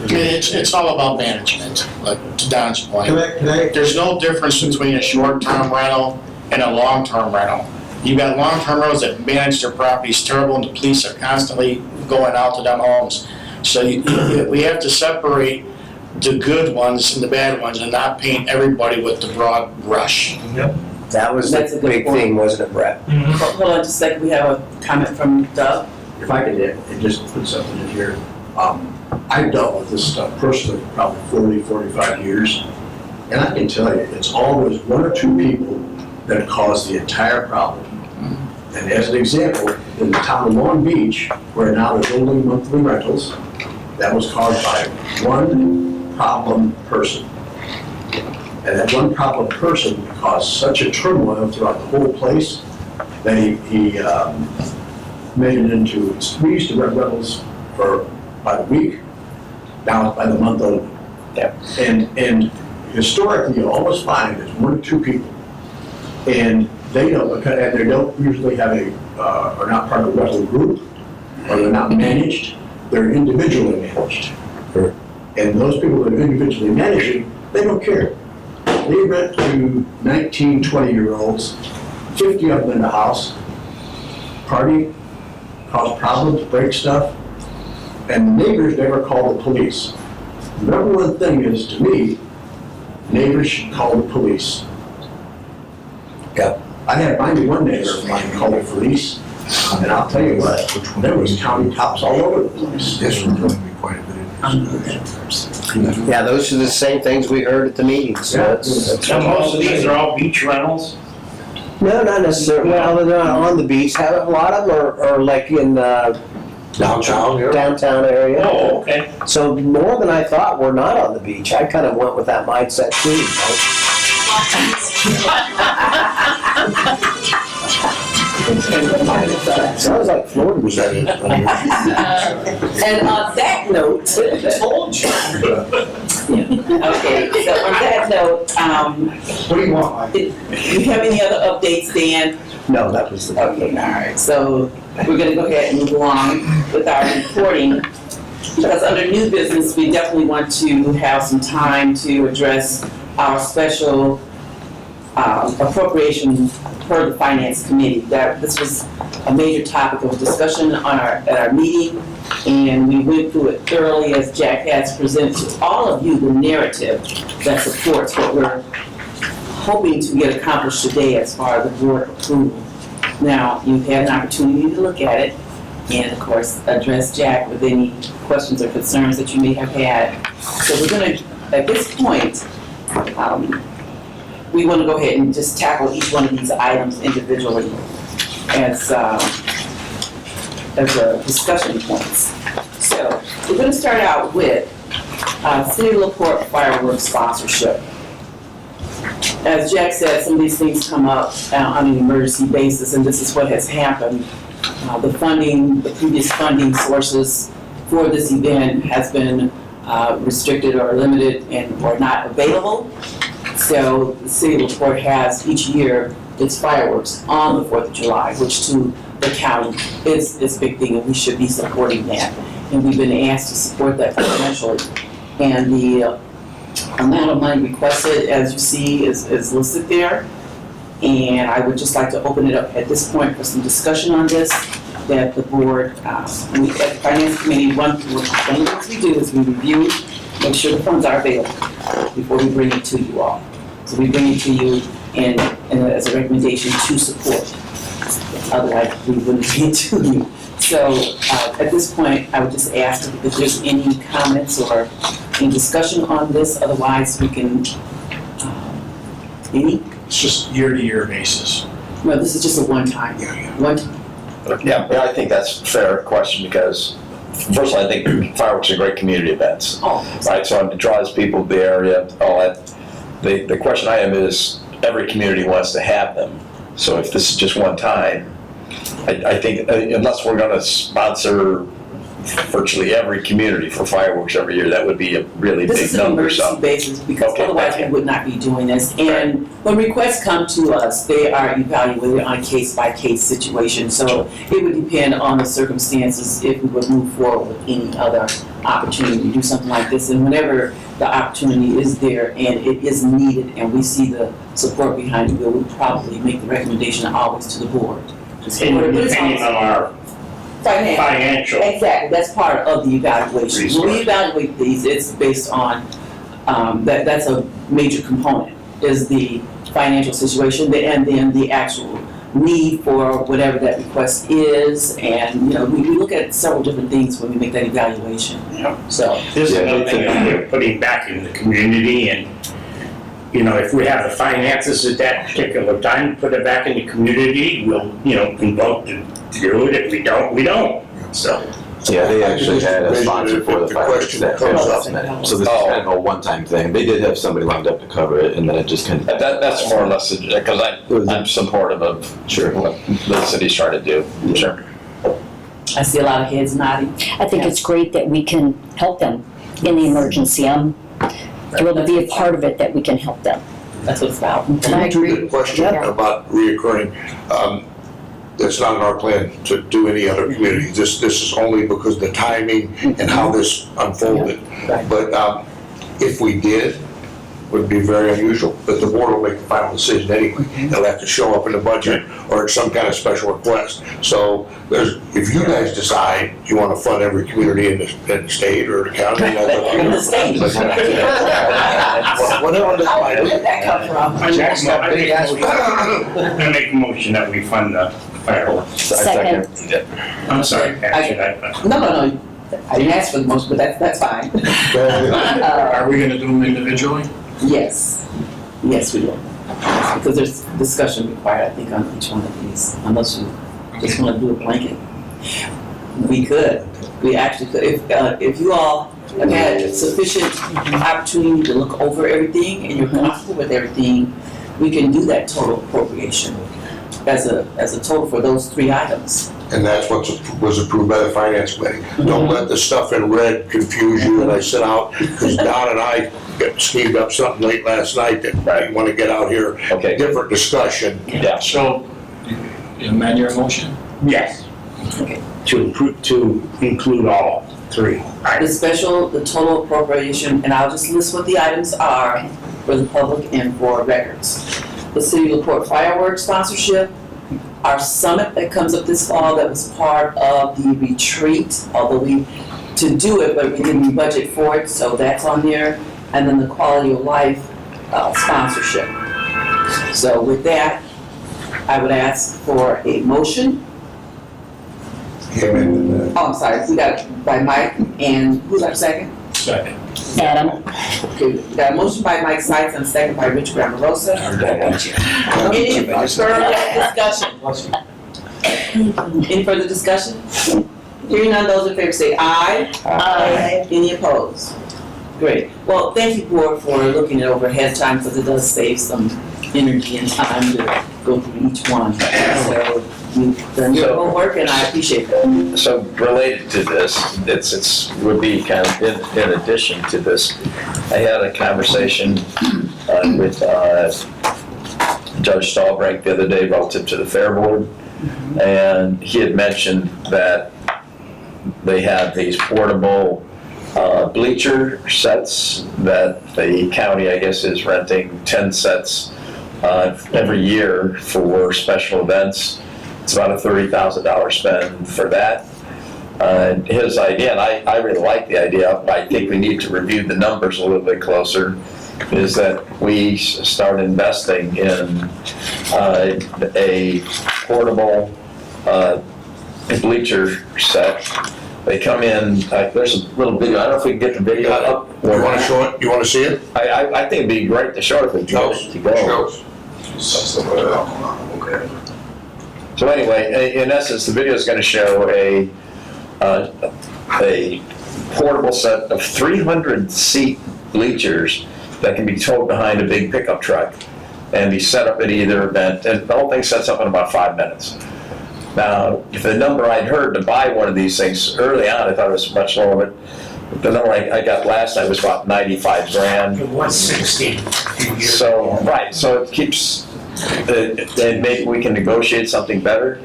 It's all about management, like to Don's point. Can I? There's no difference between a short-term rental and a long-term rental. You got long-term rentals that manage their properties terrible, and the police are constantly going out to them homes. So we have to separate the good ones and the bad ones and not paint everybody with the broad brush. That was That's a the good big point. thing, wasn't it, Brett? Hold on just a second, we have a comment from Doug. If I could just put something in here, I've dealt with this stuff personally for probably 40, 45 years, and I can tell you, it's always one or two people that cause the entire problem. And as an example, in the town of Long Beach, where now they're building monthly rentals, that was caused by one problem person. And that one problem person caused such a turmoil throughout the whole place that he made it into, we used to rent rentals for by the week, now it's by the month only. Yeah. And historically, you always find there's one or two people, and they don't usually have are not part of a rental group, or they're not managed, they're individually managed. Sure. And those people that are individually managing, they don't care. They rent to 19, 20-year-olds, 50 of them in the house, party, cause problems, break stuff, and the neighbors never call the police. The number one thing is, to me, neighbors should call the police. Yeah. I had one neighbor of mine call the police, and I'll tell you what, there was county cops all over the place. This would really be quite a bit of. Yeah, those are the same things we heard at the meetings, so it's. So most of these are all beach rentals? No, not necessarily, well, they're not on the beach, a lot of them are like in Downtown here? downtown area. Oh, okay. So more than I thought were not on the beach. I kind of went with that mindset too. You know? Sounds like Florida was that. And on that note, told you. Okay, so on that note, What do you want, Mike? do you have any other updates, Dan? No, that was the. Okay, all right, so we're gonna go ahead and move along with our reporting. Because under new business, we definitely want to have some time to address our special appropriation for the Finance Committee. This was a major topic of discussion at our meeting, and we went through it thoroughly as Jack has presented to all of you the narrative that supports what we're hoping to get accomplished today as far as the board approval. Now, you've had an opportunity to look at it, and of course, address Jack with any questions or concerns that you may have had. So we're gonna, at this point, we want to go ahead and just tackle each one of these items individually as discussion points. So we're going to start out with City of LaPorte fireworks sponsorship. As Jack said, some of these things come up on an emergency basis, and this is what has happened. The previous funding sources for this event has been restricted or limited or not available. So the City of LaPorte has each year its fireworks on the 4th of July, which to the county is a big thing, and we should be supporting that. And we've been asked to support that financially. And the amount of money requested, as you see, is listed there. And I would just like to open it up at this point for some discussion on this, that the board, we at the Finance Committee, one of the things we do is we review, make sure the funds are available before we bring it to you all. So we bring it to you and as a recommendation to support. Otherwise, we wouldn't bring it to you. So at this point, I would just ask if there's any comments or any discussion on this. Otherwise, we can, any? It's just year-to-year basis. No, this is just a one-time. One time. Yeah, I think that's a fair question because, first of all, I think fireworks are great community events. Oh. Right, so it draws people to the area, all that. The question I have is, every community wants to have them. So if this is just one time, I think unless we're gonna sponsor virtually every community for fireworks every year, that would be a really big number. This is an emergency basis because Okay, otherwise we would not be doing this. And when requests come to us, they are evaluated on a case-by-case situation. So it would depend on the circumstances if we would move forward with any other opportunity to do something like this. And whenever the opportunity is there and it is needed and we see the support behind it, we will probably make the recommendation always to the board. And depending on our financial. Exactly, that's part of the evaluation. When we evaluate these, it's based on, that's a major component, is the financial situation and then the actual need for whatever that request is. And, you know, we look at several different things when we make that evaluation. So. This is another thing that we're putting back in the community, and, you know, if we have the finances at that particular time, put it back in the community, we'll, you know, can vote to do it. If we don't, we don't. So. Yeah, they actually had a sponsor for the fireworks that comes up. so this is kind of a one-time thing. They did have somebody lined up to cover it, and then it just kind of. That's more or less, because I'm supportive of what the city's trying to do. Sure. I see a lot of heads nodding. I think it's great that we can help them in the emergency. I'm thrilled to be a part of it, that we can help them. That's what it's about. I agree. The question about reoccurring, it's not in our plan to do any other community. This is only because of the timing and how this unfolded. Right. But if we did, would be very unusual, but the board will make the final decision anyway. They'll have to show up in the budget or some kind of special request. So if you guys decide you want to fund every community in the state or the county, that's up to you. In the state. Whatever this might Where be. did that come from? I make a motion that we fund the fireworks. Second. I'm sorry, Pat, No, I didn't ask for the motion, but that's fine. Are we gonna do them individually? Yes, yes, we will. Because there's discussion required, I think, on each one of these, unless you just want to do a blanket. We could, we actually could. If you all have had sufficient opportunity to look over everything and you're comfortable with everything, we can do that total appropriation as a total for those 3 items. And that's what was approved by the finance committee. Don't let the stuff in red confuse you. And I sent out, because Don and I schemed up something late last night that I want to get out here. Okay. Different discussion. Yeah. So, you amend your motion? Yes. Okay. To include all 3. The total appropriation, and I'll just list what the items are for the public and for records. The City of LaPorte fireworks sponsorship, our summit that comes up this fall that was part of the retreat, although but we didn't budget for it, so that's on there. And then the quality of life sponsorship. So with that, I would ask for a motion. Oh, I'm sorry, we got it by Mike, and who's our second? Second. Adam. Okay, we got a motion by Mike Sykes and a second by Rich Grammarosa. Any further discussion? Any further discussion? Hearing none, those in favor say aye. Aye. Any opposed? Great. Well, thank you, board, for looking it over ahead of time, because it does save some energy and time to go through each one. So you've done your homework, and I appreciate that. So related to this, it would be kind of in addition to this. I had a conversation with Judge Stahlbrink the other day relative to the Fair Board, and he had mentioned that they have these portable bleacher sets that the county, I guess, is renting 10 sets every year for special events. It's about a $30,000 spend for that. His idea, and I really like the idea, I think we need to review the numbers a little bit closer, is that we start investing in a portable bleacher set. They come in, there's a little video, I don't know if we can get the video up. You want to show it? You want to see it? I think it'd be great to show it if we go. Okay. So anyway, in essence, the video is going to show a portable set of 300-seat bleachers that can be towed behind a big pickup truck and be set up at either event, and the whole thing sets up in about 5 minutes. Now, the number I'd heard to buy one of these things early on, I thought it was much lower, but the number I got last night was about $95,000. It was 16. So, right, so it keeps, and maybe we can negotiate something better.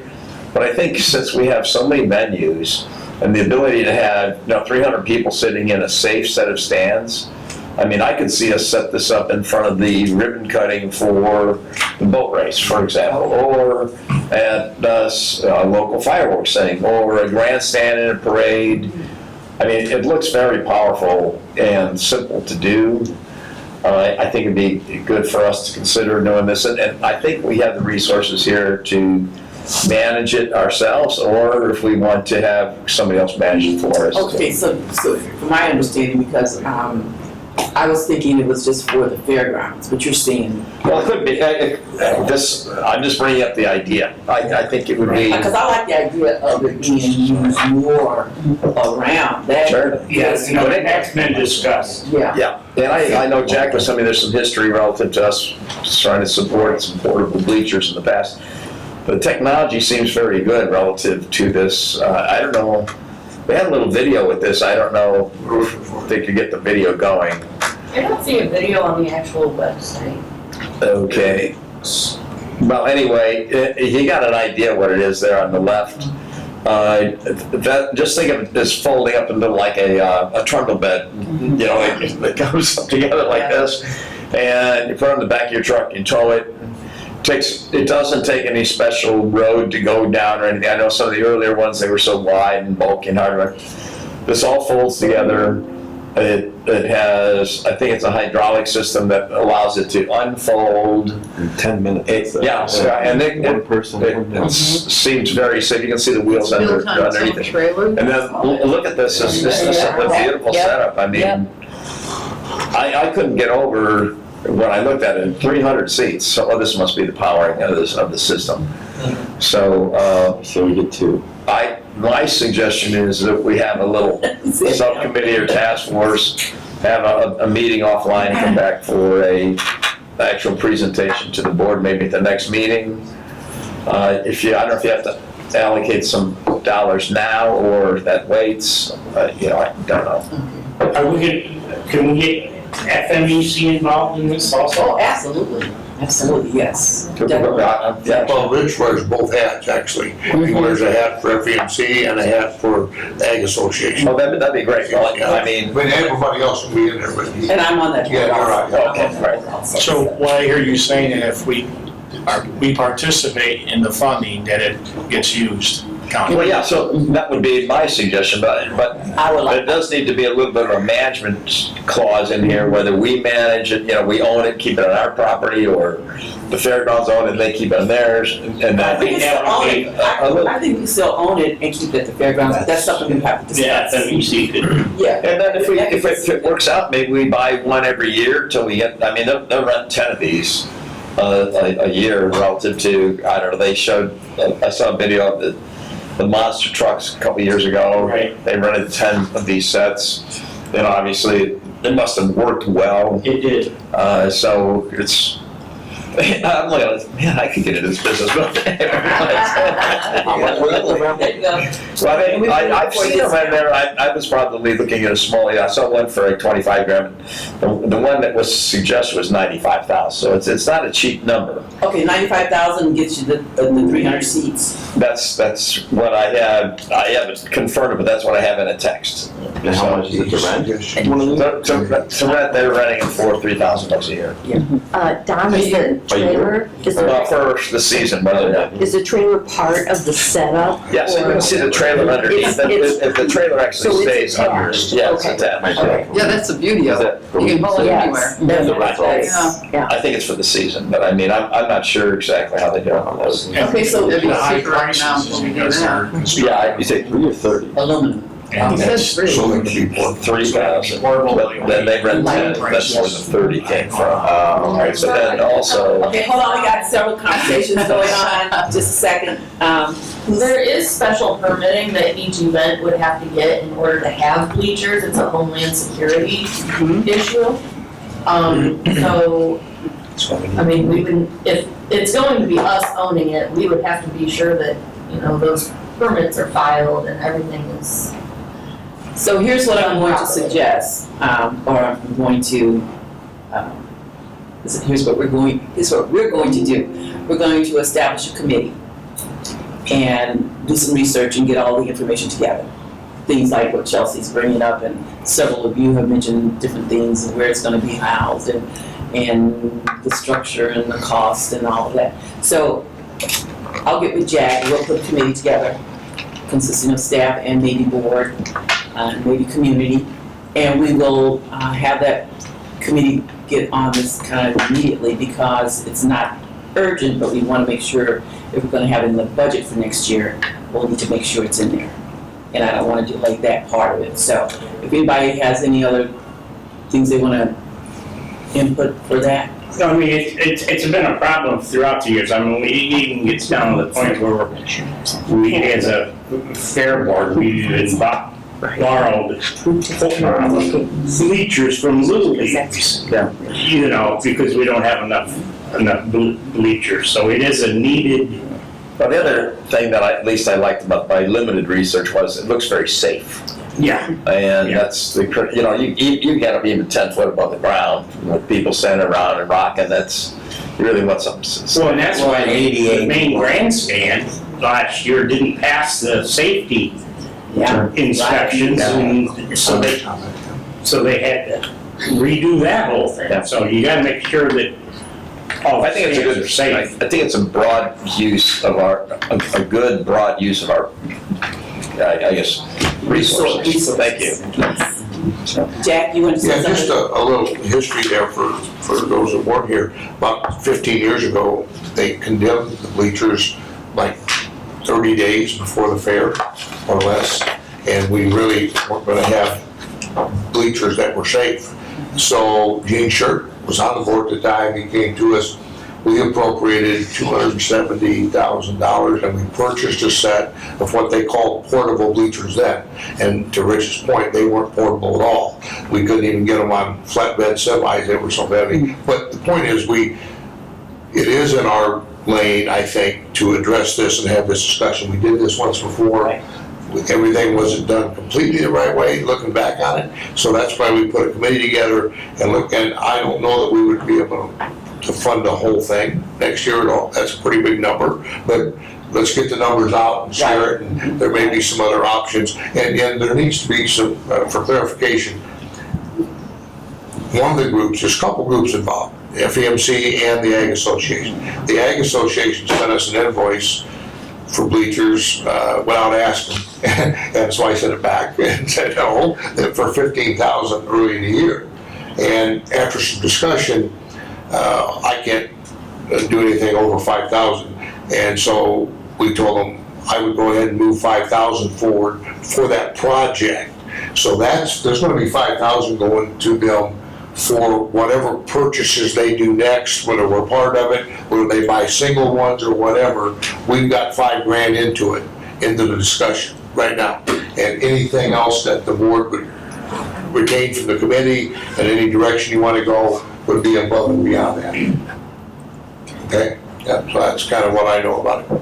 But I think since we have so many venues and the ability to have 300 people sitting in a safe set of stands, I mean, I could see us set this up in front of the ribbon cutting for the boat race, for example, or at a local fireworks thing, or a grandstand in a parade. I mean, it looks very powerful and simple to do. I think it'd be good for us to consider doing this, and I think we have the resources here to manage it ourselves, or if we want to have somebody else manage it for us. Okay, so from my understanding, because I was thinking it was just for the fairgrounds, but you're saying. Well, it could be, I'm just bringing up the idea. I think it would be. Because I like the idea of it being used more around that. Sure. Yes, that's been discussed. Yeah, and I know, Jack, was something, there's some history relative to us trying to support some portable bleachers in the past. The technology seems very good relative to this. I don't know, we had a little video with this. I don't know if they could get the video going. I don't see a video on the actual website. Okay. Well, anyway, you got an idea what it is there on the left. Just think of it as folding up into like a trundle bed. You know, it goes up together like this, and you put it on the back of your truck, you tow it. It doesn't take any special road to go down or anything. I know some of the earlier ones, they were so wide and bulky and hard. This all folds together. It has, I think it's a hydraulic system that allows it to unfold. In 10 minutes. And it seems very safe. You can see the wheels underneath it. And then look at this. This is a beautiful setup. I mean, I couldn't get over when I looked at it, 300 seats. So this must be the powering of the system. So we get two. My suggestion is that we have a little subcommittee or task force, have a meeting offline, come back for a actual presentation to the board, maybe at the next meeting. I don't know if you have to allocate some dollars now or that waits. I don't know. Can we get FMEC involved in this also? Oh, absolutely. Absolutely, yes. Well, Rich wears both hats, actually. He wears a hat for FEMC and a hat for Ag Association. Oh, that'd be great. I mean, but everybody else will be in there with you. And I'm on that. Yeah, you're right. Okay, right. So what I hear you saying, that if we participate in the funding, that it gets used. Well, yeah, so that would be my suggestion, but it does need to be a little bit of a management clause in here, whether we manage it, we own it, keep it on our property, or the fairgrounds own it, and they keep it on theirs, and I think I think we still own it and keep it at the fairgrounds, but that's something we have to discuss. Yeah, FMEC could. Yeah. And then if it works out, maybe we buy one every year till we get, they'll rent 10 of these a year relative to, I don't know, they showed, I saw a video of the monster trucks a couple years ago. Right. They rented 10 of these sets. Obviously, it must have worked well. It did. So it's, I'm like, man, I could get into this business. I've seen them in there. I was probably looking at a small, I saw one for like 25 grand. The one that was suggested was 95,000. So it's not a cheap number. Okay, 95,000 gets you the 300 seats. That's what I have. I haven't confirmed it, but that's what I have in a text. And how much is it to rent? To rent, they're renting it for $3,000 a year. Don, is the trailer, Well, for the season, but is the trailer part of the setup? yeah, so you can see the trailer underneath. If the trailer actually So it's stays under, attached. yeah, it's Okay. attached. Okay. Yeah, that's the beauty of it. You can haul it Yes. anywhere. That's- yeah. I think it's for the season, but I'm not sure exactly how they do it on those. Okay, so It'd be The high cheaper right now prices, before we you do guys that. are. Yeah, You say 3 or 30? aluminum. And that's So they keep one. 3,000. But then they rent 10. That's where the 30 came from. But then also. Okay, hold on, we got several conversations going on, just a second. There is special permitting that each event would have to get in order to have bleachers. It's a homeland security issue. So, we wouldn't, if it's going to be us owning it, we would have to be sure that, those permits are filed and everything is. So here's what I'm going to suggest, or I'm going to, here's what we're going to do. We're going to establish a committee and do some research and get all the information together. things like what Chelsea's bringing up, and several of you have mentioned different things of where it's gonna be housed, and the structure and the cost and all of that. So I'll get with Jack, we'll put a committee together consisting of staff and maybe board, maybe community, and we will have that committee get on this kind of immediately because it's not urgent, but we want to make sure if we're going to have it in the budget for next year, we'll need to make sure it's in there. And I don't want to delay that part of it. So if anybody has any other things they want to input for that. I mean, it's been a problem throughout the years. I mean, it even gets down to the point where we, as a fair board, we even borrowed bleachers from Little Leagues. You know, because we don't have enough bleachers. So it is a needed. Well, the other thing that at least I liked about my limited research was it looks very safe. Yeah. And that's the, you know, you gotta be even 10 foot above the ground with people standing around and rocking. That's really what's up. Well, and that's why the main grandstand last year didn't pass the safety inspections, and so they had to redo that whole thing. Yeah. So you gotta make sure that all I think it's a good, are safe. I think it's a broad use of a good broad use of our, I guess, resources. Thank you. Jack, you want to say something? Just a little history there for those that weren't here. About 15 years ago, they condemned the bleachers like 30 days before the fair or less, and we really weren't going to have bleachers that were safe. So Gene Shirt was on the board at the time. He came to us. We appropriated $270,000 and we purchased a set of what they called portable bleachers then. And to Rich's point, they weren't portable at all. We couldn't even get them on flatbed semis. They were so heavy. But the point is, it is in our lane, I think, to address this and have this discussion. We did this once before. Everything wasn't done completely the right way, looking back on it. So that's why we put a committee together and look, and I don't know that we would be able to fund the whole thing next year at all. That's a pretty big number, but let's get the numbers out and share it, and there may be some other options. And there needs to be some, for clarification, one of the groups, there's a couple groups involved, FEMC and the Ag Association. The Ag Association sent us an invoice for bleachers without asking, and so I sent it back and said no, for $15,000 early in the year. And after some discussion, I can't do anything over 5,000, and so we told them I would go ahead and move 5,000 forward for that project. So there's going to be 5,000 going to them for whatever purchases they do next, whether we're part of it, whether they buy single ones or whatever. We've got $5,000 into the discussion right now, and anything else that the board would retain from the committee and any direction you want to go would be above and beyond that. Okay? Yeah, so that's kind of what I know about it.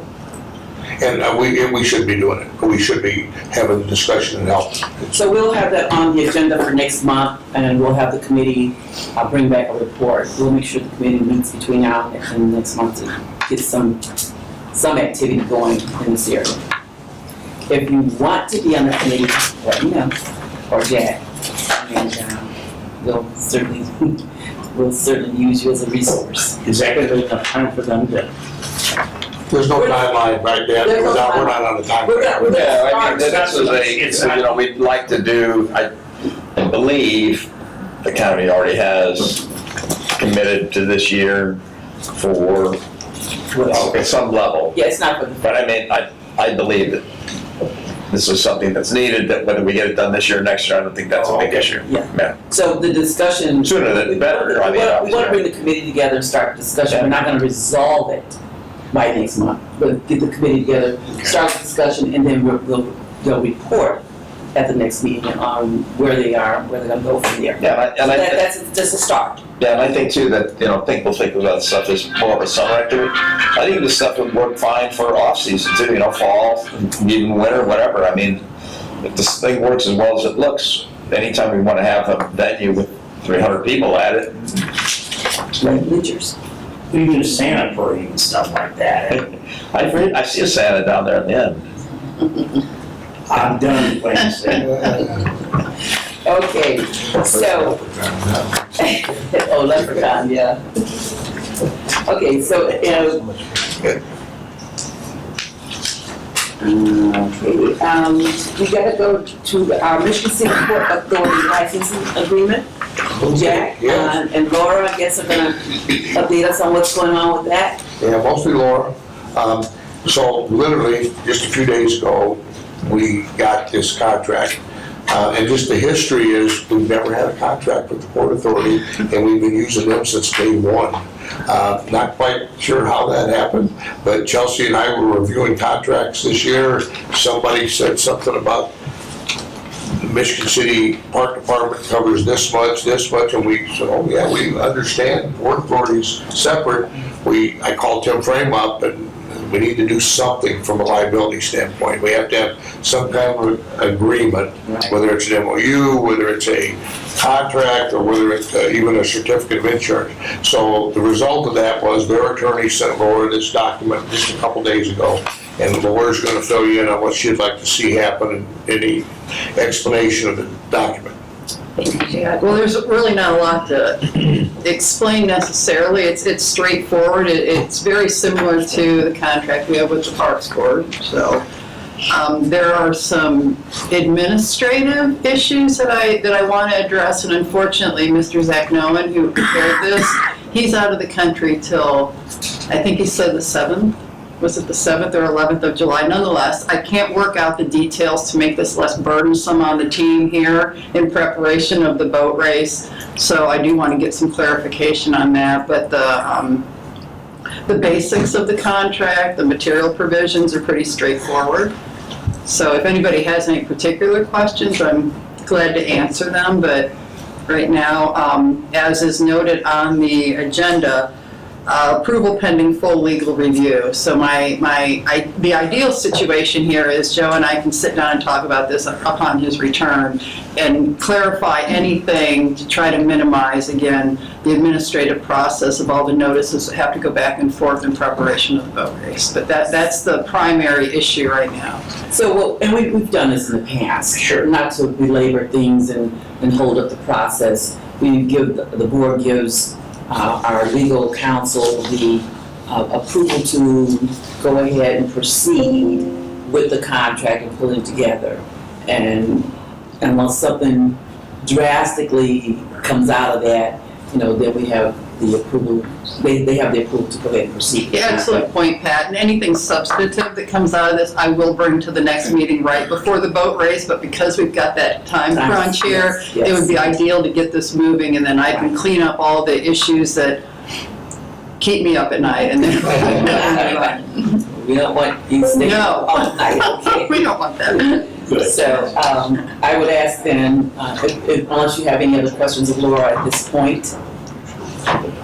And we should be doing it. We should be having the discussion and help. So we'll have that on the agenda for next month, and we'll have the committee bring back a report. We'll make sure the committee meets between now and next month to get some activity going in this area. If you want to be on the committee, let me know, or Jack, and we'll certainly use you as a resource. Is that going to be enough time for them to? There's no timeline right there. We're not on the timeline. Yeah, I mean, this is you know, we'd like to do, I believe the county already has committed to this year for at some level. Yeah, it's not for the. But I mean, I believe that this is something that's needed, that whether we get it done this year or next year, I don't think that's a big issue. Yeah. So the discussion. Sooner than better. We want to bring the committee together and start the discussion. We're not going to resolve it by next month, but get the committee together, start the discussion, and then they'll report at the next meeting on where they are, where they're going to go from there. Yeah, that's just a start. Yeah, and I think too that, you know, people think about stuff as more of a summer activity. I think this stuff would work fine for off-season too, you know, fall, even winter, whatever. I mean, if this thing works as well as it looks, anytime we want to have a venue with 300 people at it. Right, bleachers. Even a Santa parade and stuff like that. I see a Santa down there in the end. I'm done playing safe. Okay, so, oh, leprechaun, yeah. Okay, so, okay, we gotta go to our Michigan City Port Authority licensing agreement. Jack, and Laura, I guess, are gonna update us on what's going on with that. Yeah, mostly Laura. So literally, just a few days ago, we got this contract. And just the history is, we've never had a contract with the Port Authority, and we've been using them since day one. Not quite sure how that happened, but Chelsea and I were reviewing contracts this year. Somebody said something about the Michigan City Park Department covers this much, and we said, oh yeah, we understand, Port Authority's separate. I called Tim Frame up, and we need to do something from a liability standpoint. We have to have some kind of agreement, whether it's an MOU, whether it's a contract, or whether it's even a certificate of insurance. So the result of that was their attorney sent Laura this document just a couple days ago, and Laura's going to fill you in on what she'd like to see happen and any explanation of the document. Well, there's really not a lot to explain necessarily. It's straightforward. It's very similar to the contract we have with the Parks Board. So there are some administrative issues that I want to address, and unfortunately, Mr. Zach Nolan, who prepared this, he's out of the country till, I think he said the 7th. Was it the 7th or 11th of July? Nonetheless, I can't work out the details to make this less burdensome on the team here in preparation of the boat race. So I do want to get some clarification on that. But the basics of the contract, the material provisions are pretty straightforward. So if anybody has any particular questions, I'm glad to answer them. But right now, as is noted on the agenda, approval pending full legal review. So the ideal situation here is Joe and I can sit down and talk about this upon his return and clarify anything to try to minimize, again, the administrative process of all the notices that have to go back and forth in preparation of the boat race. But that's the primary issue right now. So, and we've done this in the past. Sure. Not to belabor things and hold up the process. The board gives our legal counsel the approval to go ahead and proceed with the contract and pulling it together. And unless something drastically comes out of that, then we have the approval, they have the approval to go ahead and proceed. Yeah, excellent point, Pat. And anything substantive that comes out of this, I will bring to the next meeting right before the boat race, but because we've got that time crunch here, it would be ideal to get this moving, and then I can clean up all the issues that keep me up at night, and then we don't want you staying up all night, okay? We don't want that. Good. So I would ask then, unless you have any other questions of Laura at this point.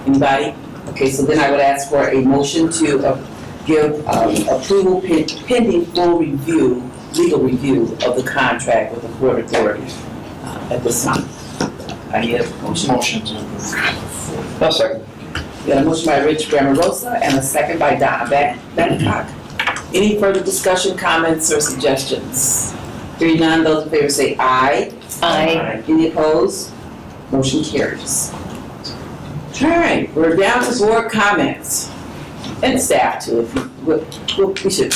Anybody? Okay, so then I would ask for a motion to give approval pending full review, legal review of the contract with the Port Authority at this time. I need a motion. Motion to approve. I'll second. We got a motion by Rich Grammarosa and a second by Donna Babcock. Any further discussion, comments, or suggestions? Hearing none, those in favor say aye. Aye. Any opposed? Motion carries. All right, we're down to board comments. And staff too, if we should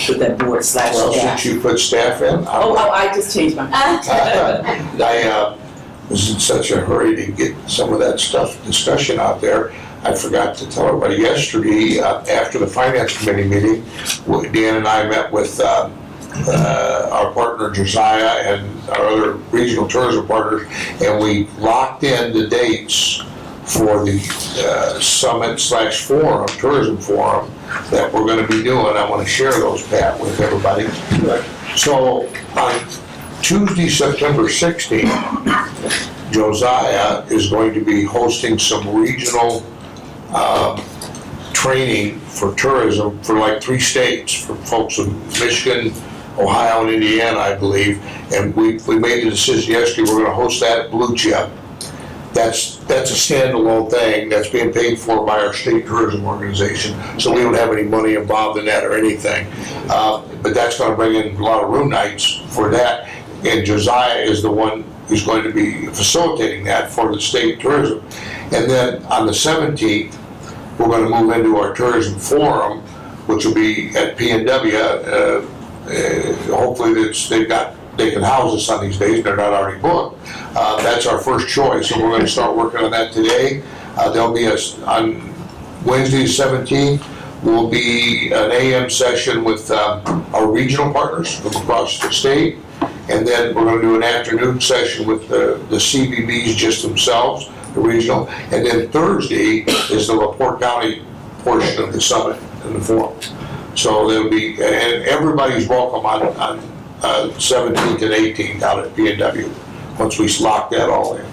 put that board / Well, staff. since you put staff in, I just changed my. I was in such a hurry to get some of that discussion out there. I forgot to tell everybody yesterday, after the Finance Committee meeting, Dan and I met with our partner Josiah and our other regional tourism partners, and we locked in the dates for the summit / forum, tourism forum that we're going to be doing. I want to share those, Pat, with everybody. So on Tuesday, September 16th, Josiah is going to be hosting some regional training for tourism for like 3 states, for folks in Michigan, Ohio, and Indiana, I believe. And we made the decision yesterday, we're going to host that at Blue Chip. that's a standalone thing that's being paid for by our state tourism organization. So we don't have any money involved in that or anything. But that's gonna bring in a lot of room nights for that. And Josiah is the one who's going to be facilitating that for the state tourism. And then on the 17th, we're gonna move into our tourism forum, which will be at P&W. Hopefully they can house us on these days, they're not already booked. That's our first choice, and we're gonna start working on that today. There'll be on Wednesday the 17th, will be an AM session with our regional partners from across the state. And then we're gonna do an afternoon session with the CVBs just themselves, the regional. And then Thursday is the LaPorte County portion of the summit and the forum. So there'll be, and everybody's welcome on 17th and 18th out at P&W, once we lock that all in.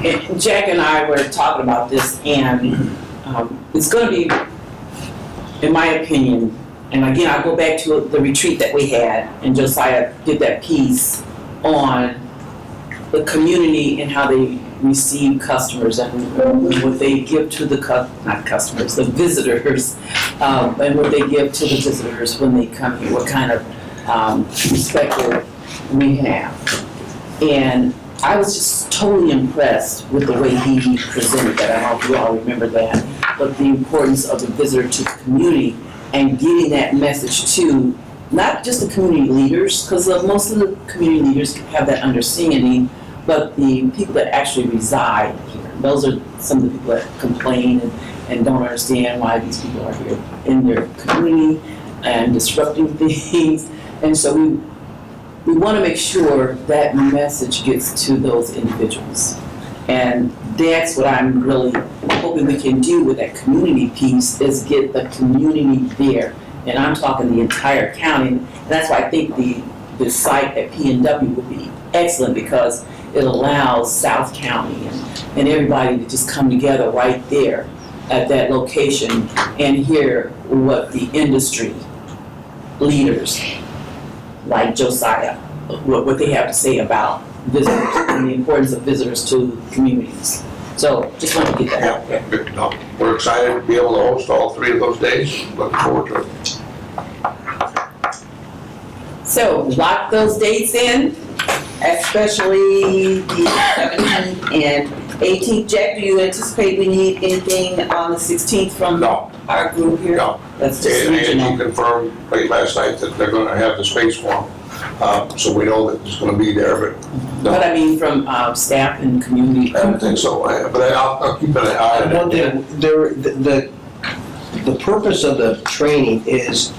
And Jack and I were talking about this, and it's gonna be, in my opinion, and again, I go back to the retreat that we had, and Josiah did that piece on the community and how they receive customers and what they give to the the visitors, and what they give to the visitors when they come here, what kind of perspective we have. And I was just totally impressed with the way he presented that. I don't know if you all remember that, but the importance of the visitor to the community and getting that message to not just the community leaders, because most of the community leaders have that understanding, but the people that actually reside here. Those are some of the people that complain and don't understand why these people are here in their community and disrupting things. And so we want to make sure that message gets to those individuals. And that's what I'm really hoping we can do with that community piece, is get the community there. And I'm talking the entire county. And that's why I think the site at P&W would be excellent, because it allows South County and everybody to just come together right there at that location and hear what the industry leaders like Josiah, what they have to say about visitors and the importance of visitors to communities. So just want to get that out there. No, we're excited to be able to host all 3 of those days. Looking forward to it. So lock those dates in, especially the 17th and 18th. Jack, do you anticipate we need anything on the 16th from our group here? No. That's just And regional. he confirmed late last night that they're gonna have the space forum. So we know that it's gonna be there, but no. But I mean, from staff and community. I don't think so, but I'll keep an eye on it. One thing, the purpose of the training is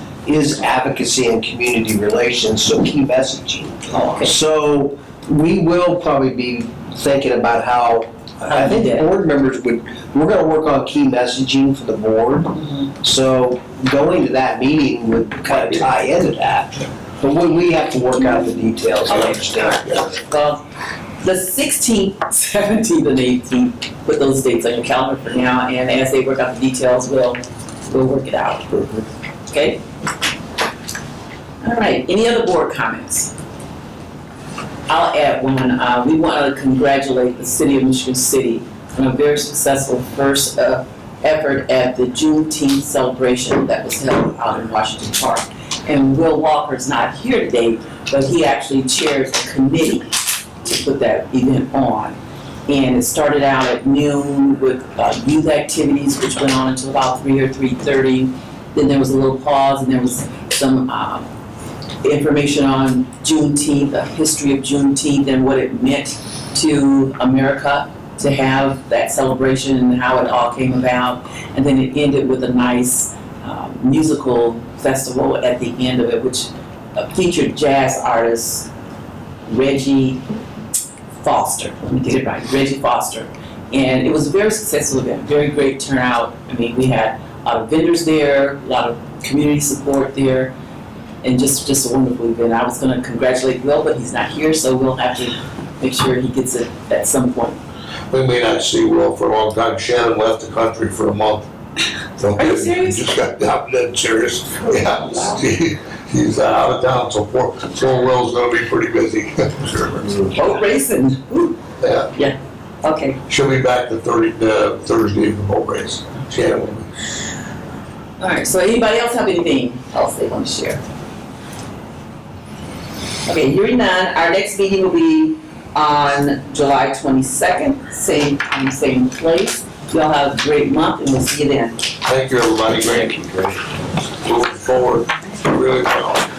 advocacy and community relations, so key messaging. Oh, okay. So we will probably be thinking about how, I think the board members we're gonna work on key messaging for the board. So going to that meeting would kind of tie into that. But we have to work out the details, I understand. Well, the 16th, 17th, and 18th, put those dates on your calendar for now, and as they work out the details, we'll work it out. Okay? All right, any other board comments? I'll add one. We want to congratulate the City of Michigan City on a very successful first effort at the Juneteenth celebration that was held out in Washington Park. And Will Walker's not here today, but he actually chairs the committee to put that event on. And it started out at noon with youth activities, which went on until about 3 or 3:30. Then there was a little pause, and there was some information on Juneteenth, the history of Juneteenth and what it meant to America to have that celebration and how it all came about. And then it ended with a nice musical festival at the end of it, which featured jazz artist Reggie Foster. Let me get it right, Reggie Foster. And it was a very successful event, very great turnout. I mean, we had a lot of vendors there, a lot of community support there, and just a wonderful event. I was going to congratulate Will, but he's not here, so we'll have to make sure he gets it at some point. We may not see Will for a long time. Shannon left the country for a month. Are you serious? Just got dead serious. Yeah, he's out of town, so poor Will's gonna be pretty busy. Boat racing. Yeah. Yeah. Okay, She'll be back the Thursday of the boat race. Shannon will be. All right, so anybody else have anything else they want to share? Okay, hearing none, our next meeting will be on July 22nd, same time, same place. Y'all have a great month, and we'll see you then. Thank you, everybody. Great. Moving forward really well.